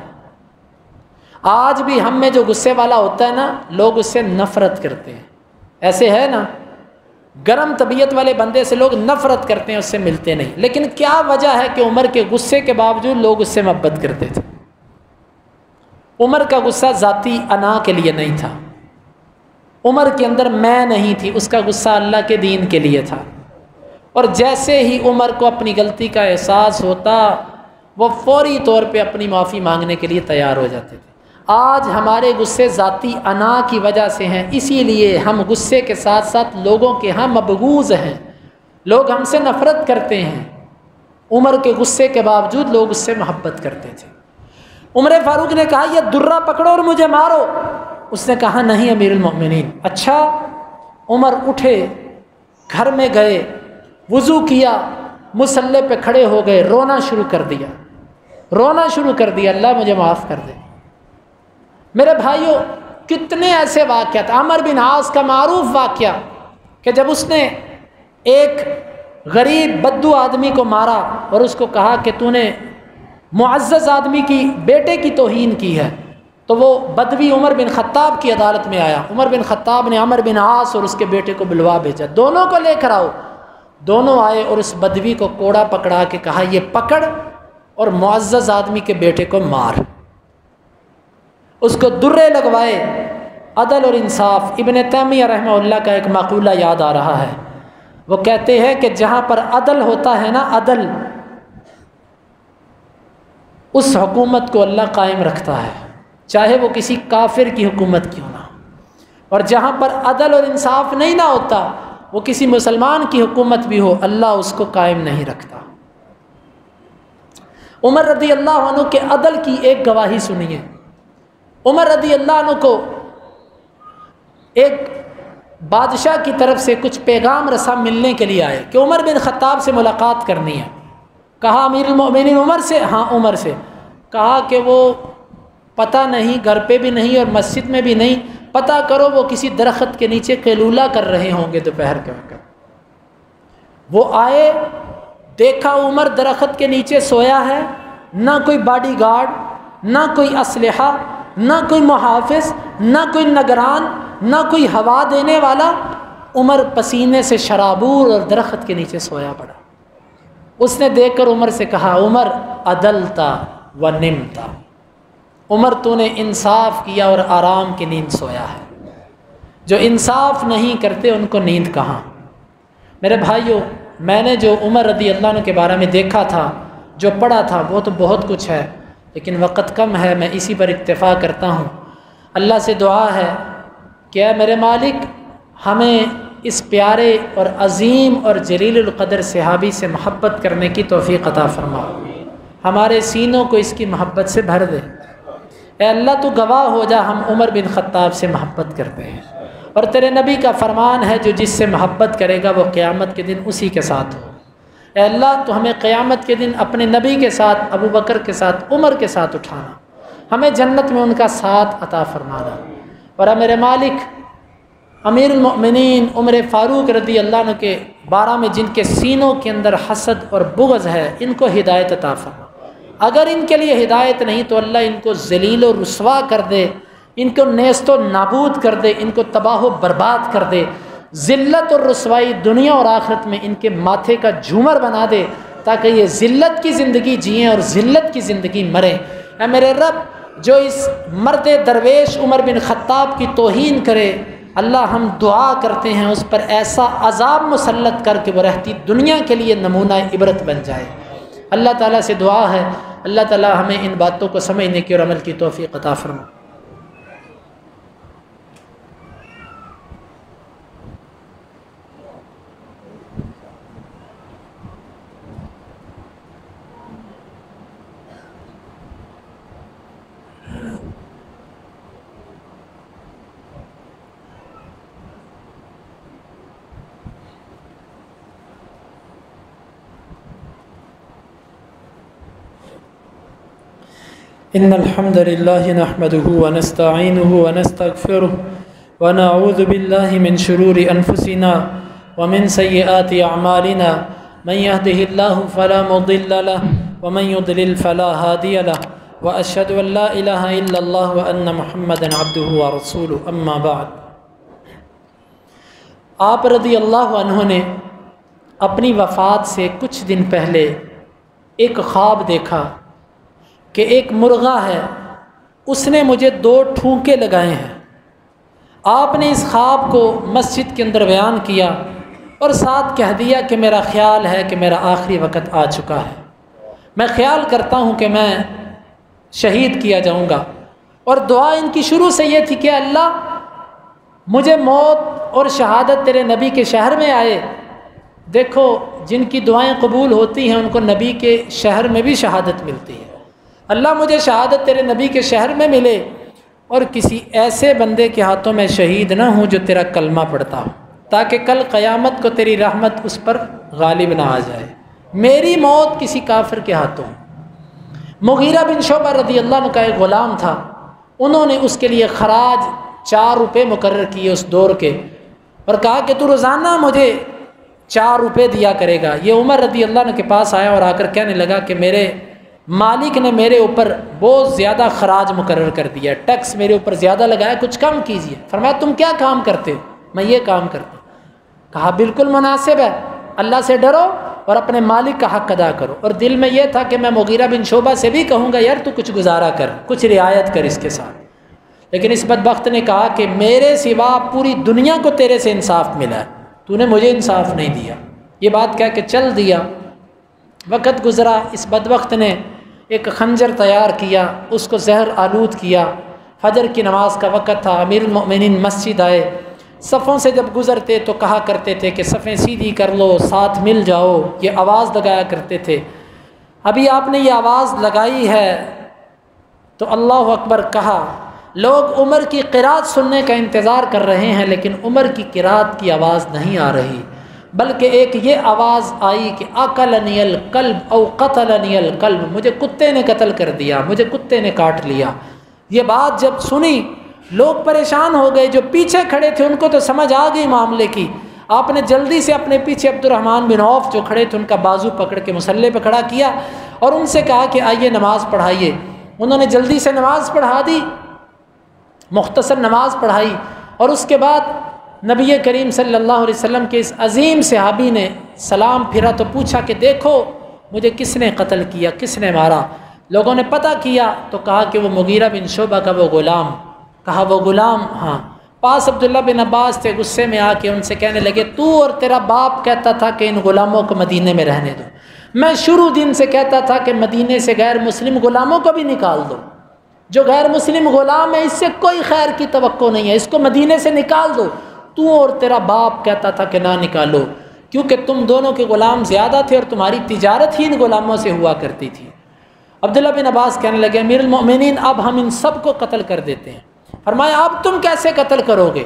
آج بھی ہم میں جو غصے والا ہوتا ہے نا، لوگ اس سے نفرت کرتے ہیں، ایسے ہے نا، گرم طبیعت والے بندے سے لوگ نفرت کرتے ہیں، اس سے ملتے نہیں۔ لیکن کیا وجہ ہے کہ عمر کے غصے کے باوجود لوگ اس سے محبت کرتے تھے؟ عمر کا غصہ ذاتی انا کے لیے نہیں تھا، عمر کے اندر میں نہیں تھی، اس کا غصہ اللہ کے دین کے لیے تھا۔ اور جیسے ہی عمر کو اپنی غلطی کا احساس ہوتا، وہ فوری طور پہ اپنی معافی مانگنے کے لیے تیار ہو جاتے تھے۔ آج ہمارے غصے ذاتی انا کی وجہ سے ہیں، اسی لیے ہم غصے کے ساتھ ساتھ لوگوں کے ہاں مبغوض ہیں، لوگ ہم سے نفرت کرتے ہیں۔ عمر کے غصے کے باوجود لوگ اس سے محبت کرتے تھے۔ عمر فاروق نے کہا یہ درہ پکڑو اور مجھے مارو، اس نے کہا نہیں امیر المؤمنین۔ اچھا، عمر اٹھے، گھر میں گئے، وضو کیا، مصلی پہ کھڑے ہو گئے، رونا شروع کر دیا، اللہ مجھے معاف کر دے۔ میرے بھائیوں، کتنے ایسے واقعات، عمر بن عاص کا معروف واقعہ کہ جب اس نے ایک غریب بدو آدمی کو مارا اور اس کو کہا کہ تو نے معزز آدمی کی بیٹے کی توہین کی ہے، تو وہ بدوی عمر بن خطاب کی عدالت میں آیا۔ عمر بن خطاب نے عمر بن عاص اور اس کے بیٹے کو بلوا بھیجا، دونوں کو لے کر آؤ۔ دونوں آئے اور اس بدوی کو کوڑا پکڑا کے کہا یہ پکڑ اور معزز آدمی کے بیٹے کو مار۔ اس کو درے لگوائے۔ عدل اور انصاف، ابن تیمیہ رحمہ اللہ کا ایک مقولہ یاد آ رہا ہے، وہ کہتے ہیں کہ جہاں پر عدل ہوتا ہے نا، عدل، اس حکومت کو اللہ قائم رکھتا ہے، چاہے وہ کسی کافر کی حکومت کیوں نہ ہو۔ اور جہاں پر عدل اور انصاف نہیں نہ ہوتا، وہ کسی مسلمان کی حکومت بھی ہو، اللہ اس کو قائم نہیں رکھتا۔ عمر رضی اللہ عنہ کے عدل کی ایک گواہی سنیے۔ عمر رضی اللہ عنہ کو ایک بادشاہ کی طرف سے کچھ پیغام رساں ملنے کے لیے آئے کہ عمر بن خطاب سے ملاقات کرنی ہے۔ کہا امیر المؤمنین عمر سے؟ ہاں عمر سے۔ کہا کہ وہ پتہ نہیں، گھر پہ بھی نہیں اور مسجد میں بھی نہیں، پتہ کرو وہ کسی درخت کے نیچے قیلولہ کر رہے ہوں گے دوپہر کے وقت۔ وہ آئے، دیکھا عمر درخت کے نیچے سویا ہے، نہ کوئی باڈی گارڈ، نہ کوئی اسلحہ، نہ کوئی محافظ، نہ کوئی نگران، نہ کوئی ہوا دینے والا، عمر پسینے سے شرابور اور درخت کے نیچے سویا پڑا۔ اس نے دیکھ کر عمر سے کہا عمر عدلتا و نمتا، عمر تو نے انصاف کیا اور آرام کی نیند سویا ہے، جو انصاف نہیں کرتے ان کو نیند کہاں۔ میرے بھائیوں، میں نے جو عمر رضی اللہ عنہ کے بارے میں دیکھا تھا، جو پڑھا تھا، وہ تو بہت کچھ ہے، لیکن وقت کم ہے، میں اسی پر اکتفا کرتا ہوں۔ اللہ سے دعا ہے کہ اے میرے مالک، ہمیں اس پیارے اور عظیم اور جلیل القدر صحابی سے محبت کرنے کی توفیق عطا فرما، ہمارے سینوں کو اس کی محبت سے بھر دے۔ اے اللہ تو گواہ ہو جا، ہم عمر بن خطاب سے محبت کرتے ہیں، اور تیرے نبی کا فرمان ہے جو جس سے محبت کرے گا وہ قیامت کے دن اسی کے ساتھ ہو۔ اے اللہ تو ہمیں قیامت کے دن اپنے نبی کے ساتھ، ابو بکر کے ساتھ، عمر کے ساتھ اٹھانا، ہمیں جنت میں ان کا ساتھ عطا فرمانا۔ اور اے میرے مالک، امیر المؤمنین عمر فاروق رضی اللہ عنہ کے بارے میں جن کے سینوں کے اندر حسد اور بغض ہے، ان کو ہدایت عطا فرما۔ اگر ان کے لیے ہدایت نہیں تو اللہ ان کو ذلیل و رسوا کر دے، ان کو نیست و نابود کر دے، ان کو تباہ و برباد کر دے، ذلت اور رسوائی دنیا اور آخرت میں ان کے ماتھے کا جھومر بنا دے، تاکہ یہ ذلت کی زندگی جئیں اور ذلت کی زندگی مریں۔ اے میرے رب، جو اس مرد درویش عمر بن خطاب کی توہین کرے، اللہ ہم دعا کرتے ہیں اس پر ایسا عذاب مسلط کر کے وہ رہتی دنیا کے لیے نمونہ عبرت بن جائے۔ اللہ تعالیٰ سے دعا ہے، اللہ تعالیٰ ہمیں ان باتوں کو سمجھنے کی اور عمل کی توفیق عطا فرمائے۔ إن الحمد لله نحمده ونستعينه ونستغفره ونعوذ بالله من شرور أنفسنا ومن سيئات أعمالنا من يهده الله فلا مضل له ومن يضلل فلا هادي له وأشهد أن لا إله إلا الله وأن محمدا عبده ورسوله أما بعد۔ آپ رضی اللہ عنہ نے اپنی وفات سے کچھ دن پہلے ایک خواب دیکھا کہ ایک مرغا ہے، اس نے مجھے 2 ٹھونکے لگائے ہیں۔ آپ نے اس خواب کو مسجد کے اندر بیان کیا اور ساتھ کہہ دیا کہ میرا خیال ہے کہ میرا آخری وقت آ چکا ہے، میں خیال کرتا ہوں کہ میں شہید کیا جاؤں گا۔ اور دعا ان کی شروع سے یہ تھی کہ اللہ مجھے موت اور شہادت تیرے نبی کے شہر میں آئے۔ دیکھو جن کی دعائیں قبول ہوتی ہیں ان کو نبی کے شہر میں بھی شہادت ملتی ہے۔ اللہ مجھے شہادت تیرے نبی کے شہر میں ملے اور کسی ایسے بندے کے ہاتھوں میں شہید نہ ہوں جو تیرا کلمہ پڑھتا ہو، تاکہ کل قیامت کو تیری رحمت اس پر غالب نہ آ جائے۔ میری موت کسی کافر کے ہاتھوں۔ مغیرہ بن شعبہ رضی اللہ عنہ کا ایک غلام تھا، انہوں نے اس کے لیے خراج 4 روپے مقرر کیے اس دور کے، اور کہا کہ تو روزانہ مجھے 4 روپے دیا کرے گا۔ یہ عمر رضی اللہ عنہ کے پاس آیا اور آ کر کہنے لگا کہ میرے مالک نے میرے اوپر بہت زیادہ خراج مقرر کر دیا، ٹیکس میرے اوپر زیادہ لگایا، کچھ کم کیجئے۔ فرمایا تم کیا کام کرتے ہو؟ میں یہ کام کرتا ہوں۔ کہا بالکل مناسب ہے، اللہ سے ڈرو اور اپنے مالک کا حق ادا کرو۔ اور دل میں یہ تھا کہ میں مغیرہ بن شعبہ سے بھی کہوں گا یار تو کچھ گزارا کر، کچھ رعایت کر اس کے ساتھ، لیکن اس بدبخت نے کہا کہ میرے سوا پوری دنیا کو تیرے سے انصاف ملا ہے، تو نے مجھے انصاف نہیں دیا۔ یہ بات کہہ کے چل دیا۔ وقت گزرا، اس بدبخت نے ایک خنجر تیار کیا، اس کو زہر آلود کیا۔ فجر کی نماز کا وقت تھا، امیر المؤمنین مسجد آئے، صفوں سے جب گزرتے تو کہا کرتے تھے کہ صفیں سیدھی کر لو، ساتھ مل جاؤ، یہ آواز لگایا کرتے تھے۔ ابھی آپ نے یہ آواز لگائی ہے تو اللہ اکبر کہا، لوگ عمر کی قرات سننے کا انتظار کر رہے ہیں لیکن عمر کی قرات کی آواز نہیں آ رہی، بلکہ ایک یہ آواز آئی کہ اکلنی الکلب او قتلنی الکلب، مجھے کتے نے قتل کر دیا، مجھے کتے نے کاٹ لیا۔ یہ بات جب سنی لوگ پریشان ہو گئے، جو پیچھے کھڑے تھے ان کو تو سمجھ آ گئی معاملے کی۔ آپ نے جلدی سے اپنے پیچھے عبد الرحمن بن عوف جو کھڑے تھے ان کا بازو پکڑ کے مصلی پہ کھڑا کیا اور ان سے کہا کہ آئیے نماز پڑھائیے۔ انہوں نے جلدی سے نماز پڑھا دی، مختصر نماز پڑھائی، اور اس کے بعد نبی کریم صلی اللہ علیہ وسلم کے اس عظیم صحابی نے سلام پھرا تو پوچھا کہ دیکھو مجھے کس نے قتل کیا، کس نے مارا؟ لوگوں نے پتہ کیا تو کہا کہ وہ مغیرہ بن شعبہ کا وہ غلام۔ کہا وہ غلام؟ ہاں۔ پاس عبداللہ بن عباس تھے، غصے میں آ کے ان سے کہنے لگے تو اور تیرا باپ کہتا تھا کہ ان غلاموں کو مدینے میں رہنے دو، میں شروع دن سے کہتا تھا کہ مدینے سے غیر مسلم غلاموں کو بھی نکال دو، جو غیر مسلم غلام ہے اس سے کوئی خیر کی توقع نہیں ہے، اس کو مدینے سے نکال دو۔ تو اور تیرا باپ کہتا تھا کہ نہ نکالو، کیونکہ تم دونوں کے غلام زیادہ تھے اور تمہاری تجارت ہی ان غلاموں سے ہوا کرتی تھی۔ عبداللہ بن عباس کہنے لگے امیر المؤمنین اب ہم ان سب کو قتل کر دیتے ہیں۔ فرمایا اب تم کیسے قتل کرو گے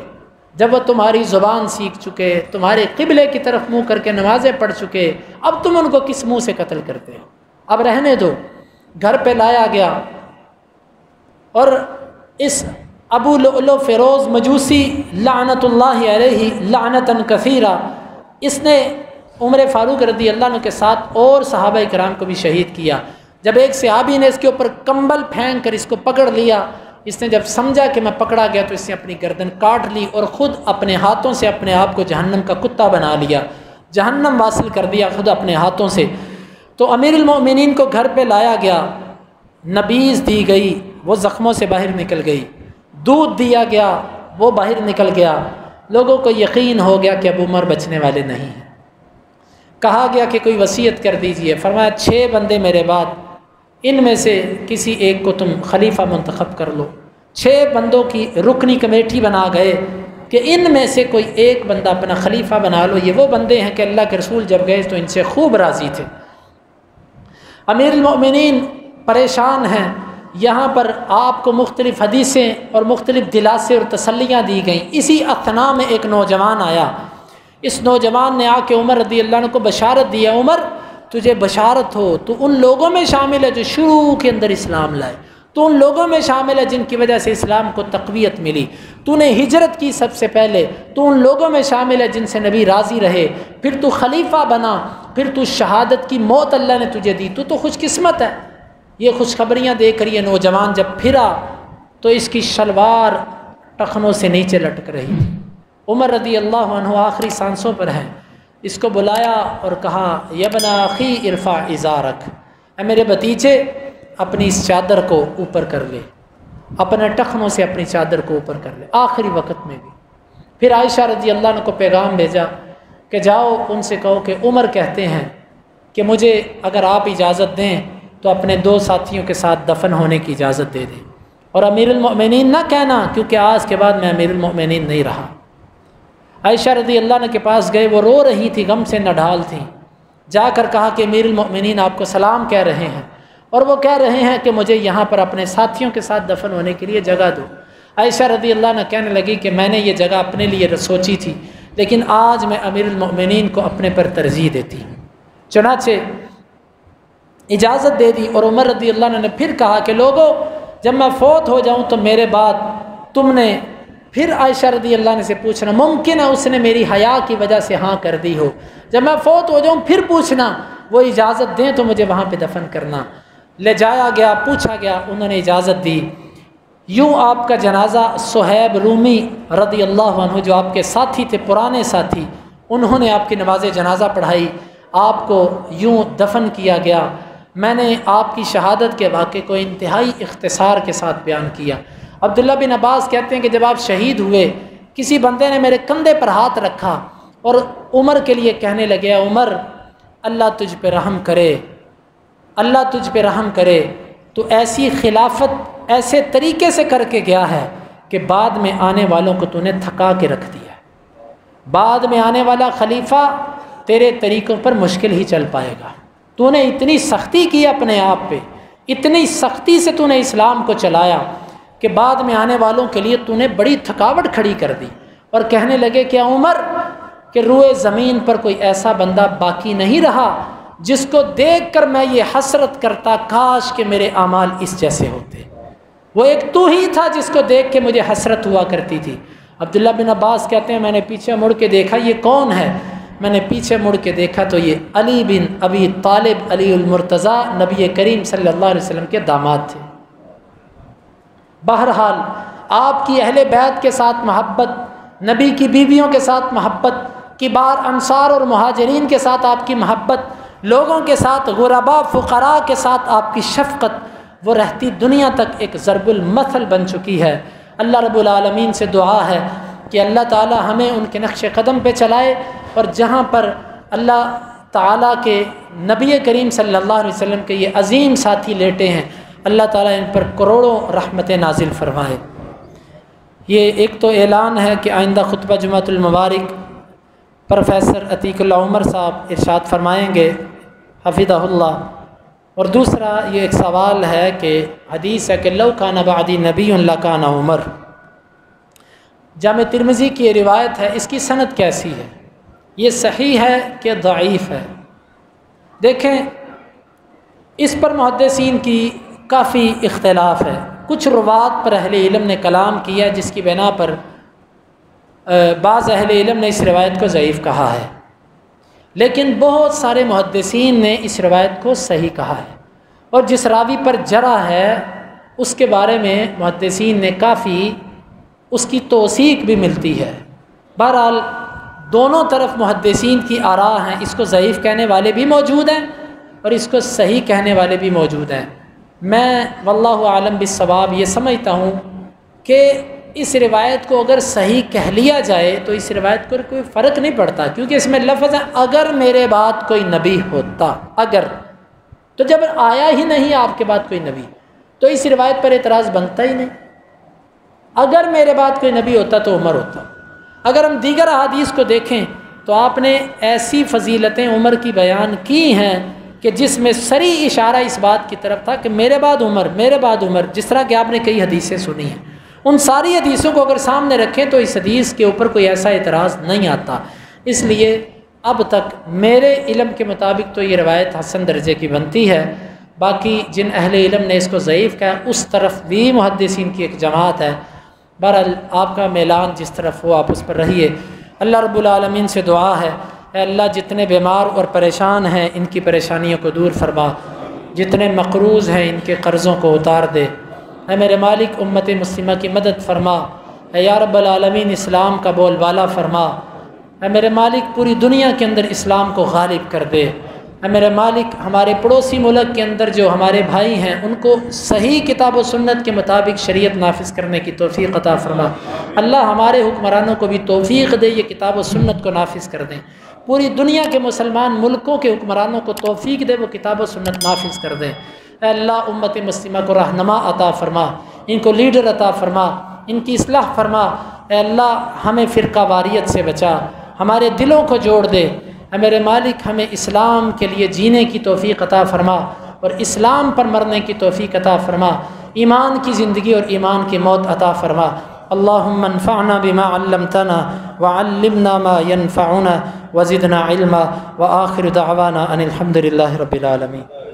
جب وہ تمہاری زبان سیکھ چکے، تمہارے قبلے کی طرف منہ کر کے نمازیں پڑھ چکے، اب تم ان کو کس منہ سے قتل کرتے ہو؟ اب رہنے دو۔ گھر پہ لایا گیا اور اس ابو لؤلؤ فیروز مجوسی لعنت اللہ علیہ لعنتاً کثیرہ، اس نے عمر فاروق رضی اللہ عنہ کے ساتھ اور صحابہ کرام کو بھی شہید کیا۔ جب ایک صحابی نے اس کے اوپر کمبل پھینک کر اس کو پکڑ لیا، اس نے جب سمجھا کہ میں پکڑا گیا تو اس نے اپنی گردن کاٹ لی اور خود اپنے ہاتھوں سے اپنے آپ کو جہنم کا کتا بنا لیا، جہنم واصل کر دیا خود اپنے ہاتھوں سے۔ تو امیر المؤمنین کو گھر پہ لایا گیا، نبیذ دی گئی، وہ زخموں سے باہر نکل گئی، دودھ دیا گیا، وہ باہر نکل گیا۔ لوگوں کو یقین ہو گیا کہ اب عمر بچنے والے نہیں ہیں۔ کہا گیا کہ کوئی وصیت کر دیجئے۔ فرمایا 6 بندے میرے بعد، ان میں سے کسی ایک کو تم خلیفہ منتخب کر لو۔ 6 بندوں کی رکنی کمیٹی بنا گئے کہ ان میں سے کوئی ایک بندہ اپنا خلیفہ بنا لو۔ یہ وہ بندے ہیں کہ اللہ کے رسول جب گئے تو ان سے خوب راضی تھے۔ امیر المؤمنین پریشان ہیں، یہاں پر آپ کو مختلف حدیثیں اور مختلف دلاسے اور تسلیاں دی گئیں۔ اسی اثنا میں ایک نوجوان آیا، اس نوجوان نے آ کے عمر رضی اللہ عنہ کو بشارت دیا، عمر تجھے بشارت ہو، تو ان لوگوں میں شامل ہے جو شروع کے اندر اسلام لائے، تو ان لوگوں میں شامل ہے جن کی وجہ سے اسلام کو تقویت ملی، تو نے ہجرت کی سب سے پہلے، تو ان لوگوں میں شامل ہے جن سے نبی راضی رہے، پھر تو خلیفہ بنا، پھر تو شہادت کی موت اللہ نے تجھے دی، تو خوش قسمت ہے۔ یہ خوشخبریاں دے کر یہ نوجوان جب پھرا تو اس کی شلوار ٹخنوں سے نیچے لٹک رہی تھی۔ عمر رضی اللہ عنہ آخری سانسوں پر ہیں، اس کو بلایا اور کہا یا ابن اخی ارفع ازارک، اے میرے بھتیجے اپنی اس چادر کو اوپر کر لے، اپنے ٹخنوں سے اپنی چادر کو اوپر کر لے، آخری وقت میں بھی۔ پھر عائشہ رضی اللہ عنہ کو پیغام بھیجا کہ جاؤ ان سے کہو کہ عمر کہتے ہیں کہ مجھے اگر آپ اجازت دیں تو اپنے 2 ساتھیوں کے ساتھ دفن ہونے کی اجازت دے دیں، اور امیر المؤمنین نہ کہنا، کیونکہ آج کے بعد میں امیر المؤمنین نہیں رہا۔ عائشہ رضی اللہ عنہ کے پاس گئے، وہ رو رہی تھی، غم سے نڈھال تھیں، جا کر کہا کہ امیر المؤمنین آپ کو سلام کہہ رہے ہیں، اور وہ کہہ رہے ہیں کہ مجھے یہاں پر اپنے ساتھیوں کے ساتھ دفن ہونے کے لیے جگہ دو۔ عائشہ رضی اللہ عنہ کہنے لگی کہ میں نے یہ جگہ اپنے لیے سوچی تھی، لیکن آج میں امیر المؤمنین کو اپنے پر ترجیح دیتی ہوں۔ چنانچہ اجازت دے دی، اور عمر رضی اللہ عنہ نے پھر کہا کہ لوگوں جب میں فوت ہو جاؤں تو میرے بعد تم نے پھر عائشہ رضی اللہ عنہ سے پوچھنا، ممکن ہے اس نے میری حیا کی وجہ سے ہاں کر دی ہو، جب میں فوت ہو جاؤں پھر پوچھنا، وہ اجازت دیں تو مجھے وہاں پہ دفن کرنا۔ لے جایا گیا، پوچھا گیا، انہوں نے اجازت دی۔ یوں آپ کا جنازہ صہیب رومی رضی اللہ عنہ جو آپ کے ساتھی تھے، پرانے ساتھی، انہوں نے آپ کی نماز جنازہ پڑھائی، آپ کو یوں دفن کیا گیا۔ میں نے آپ کی شہادت کے واقعے کو انتہائی اختصار کے ساتھ بیان کیا۔ عبداللہ بن عباس کہتے ہیں کہ جب آپ شہید ہوئے، کسی بندے نے میرے کندھے پر ہاتھ رکھا اور عمر کے لیے کہنے لگے، عمر اللہ تجھ پہ رحم کرے، اللہ تجھ پہ رحم کرے، تو ایسی خلافت ایسے طریقے سے کر کے گیا ہے کہ بعد میں آنے والوں کو تو نے تھکا کے رکھ دیا ہے، بعد میں آنے والا خلیفہ تیرے طریقوں پر مشکل ہی چل پائے گا۔ تو نے اتنی سختی کی اپنے آپ پہ، اتنی سختی سے تو نے اسلام کو چلایا کہ بعد میں آنے والوں کے لیے تو نے بڑی تھکاوٹ کھڑی کر دی۔ اور کہنے لگے کہ عمر کہ روئے زمین پر کوئی ایسا بندہ باقی نہیں رہا جس کو دیکھ کر میں یہ حسرت کرتا کاش کہ میرے اعمال اس جیسے ہوتے۔ وہ ایک تو ہی تھا جس کو دیکھ کے مجھے حسرت ہوا کرتی تھی۔ عبداللہ بن عباس کہتے ہیں میں نے پیچھے مڑ کے دیکھا یہ کون ہے، میں نے پیچھے مڑ کے دیکھا تو یہ علی بن ابی طالب علی المرتضیٰ نبی کریم صلی اللہ علیہ وسلم کے داماد تھے۔ بہرحال آپ کی اہل بیت کے ساتھ محبت، نبی کی بیویوں کے ساتھ محبت، کبار انصار اور مہاجرین کے ساتھ آپ کی محبت، لوگوں کے ساتھ غرباء فقراء کے ساتھ آپ کی شفقت، وہ رہتی دنیا تک ایک ضرب المثل بن چکی ہے۔ اللہ رب العالمین سے دعا ہے کہ اللہ تعالی ہمیں ان کے نقش قدم پہ چلائے، اور جہاں پر اللہ تعالیٰ کے نبی کریم صلی اللہ علیہ وسلم کے یہ عظیم ساتھی لیٹے ہیں، اللہ تعالیٰ ان پر کروڑوں رحمتیں نازل فرمائے۔ یہ ایک تو اعلان ہے کہ آئندہ خطبہ جمعۃ المبارک پروفیسر عتیق اللہ عمر صاحب ارشاد فرمائیں گے حفظہ اللہ، اور دوسرا یہ ایک سوال ہے کہ حدیث ہے کہ لو کان بعدی نبی لکان عمر۔ جامع ترمذی کی یہ روایت ہے، اس کی سند کیسی ہے؟ یہ صحیح ہے کہ ضعیف ہے؟ دیکھیں اس پر محدثین کی کافی اختلاف ہے۔ کچھ روات پر اہل علم نے کلام کیا جس کی بنا پر بعض اہل علم نے اس روایت کو ضعیف کہا ہے، لیکن بہت سارے محدثین نے اس روایت کو صحیح کہا ہے، اور جس راوی پر جرح ہے اس کے بارے میں محدثین نے کافی اس کی توثیق بھی ملتی ہے۔ بہرحال دونوں طرف محدثین کی آراء ہیں، اس کو ضعیف کہنے والے بھی موجود ہیں اور اس کو صحیح کہنے والے بھی موجود ہیں۔ میں واللہ عالم بالصواب یہ سمجھتا ہوں کہ اس روایت کو اگر صحیح کہہ لیا جائے تو اس روایت کو کوئی فرق نہیں پڑتا، کیونکہ اس میں لفظ ہے اگر میرے بعد کوئی نبی ہوتا، اگر، تو جب آیا ہی نہیں آپ کے بعد کوئی نبی تو اس روایت پر اعتراض بنتا ہی نہیں۔ اگر میرے بعد کوئی نبی ہوتا تو عمر ہوتا۔ اگر ہم دیگر احادیث کو دیکھیں تو آپ نے ایسی فضیلتیں عمر کی بیان کی ہیں کہ جس میں صریح اشارہ اس بات کی طرف تھا کہ میرے بعد عمر، میرے بعد عمر، جس طرح کہ آپ نے کئی حدیثیں سنی ہیں۔ ان ساری حدیثوں کو اگر سامنے رکھیں تو اس حدیث کے اوپر کوئی ایسا اعتراض نہیں آتا۔ اس لیے اب تک میرے علم کے مطابق تو یہ روایت حسن درجے کی بنتی ہے، باقی جن اہل علم نے اس کو ضعیف کہا اس طرف بھی محدثین کی ایک جماعت ہے۔ بہرحال آپ کا میلان جس طرف ہو آپ اس پر رہیے۔ اللہ رب العالمین سے دعا ہے، اے اللہ جتنے بیمار اور پریشان ہیں ان کی پریشانیوں کو دور فرما، جتنے مقروض ہیں ان کے قرضوں کو اتار دے۔ اے میرے مالک امت مسلمہ کی مدد فرما، اے یا رب العالمین اسلام کا بول بالا فرما، اے میرے مالک پوری دنیا کے اندر اسلام کو غالب کر دے۔ اے میرے مالک ہمارے پڑوسی ملک کے اندر جو ہمارے بھائی ہیں ان کو صحیح کتاب و سنت کے مطابق شریعت نافذ کرنے کی توفیق عطا فرما۔ اللہ ہمارے حکمرانوں کو بھی توفیق دے یہ کتاب و سنت کو نافذ کر دیں۔ پوری دنیا کے مسلمان ملکوں کے حکمرانوں کو توفیق دے وہ کتاب و سنت نافذ کر دیں۔ اے اللہ امت مسلمہ کو رہنما عطا فرما، ان کو لیڈر عطا فرما، ان کی اصلاح فرما۔ اے اللہ ہمیں فرقہ واریت سے بچا، ہمارے دلوں کو جوڑ دے۔ اے میرے مالک ہمیں اسلام کے لیے جینے کی توفیق عطا فرما اور اسلام پر مرنے کی توفیق عطا فرما، ایمان کی زندگی اور ایمان کی موت عطا فرما۔ اللہم انفعنا بما علمتنا وعلمنا ما ينفعنا وزدنا علما وآخر دعوانا ان الحمد للہ رب العالمین۔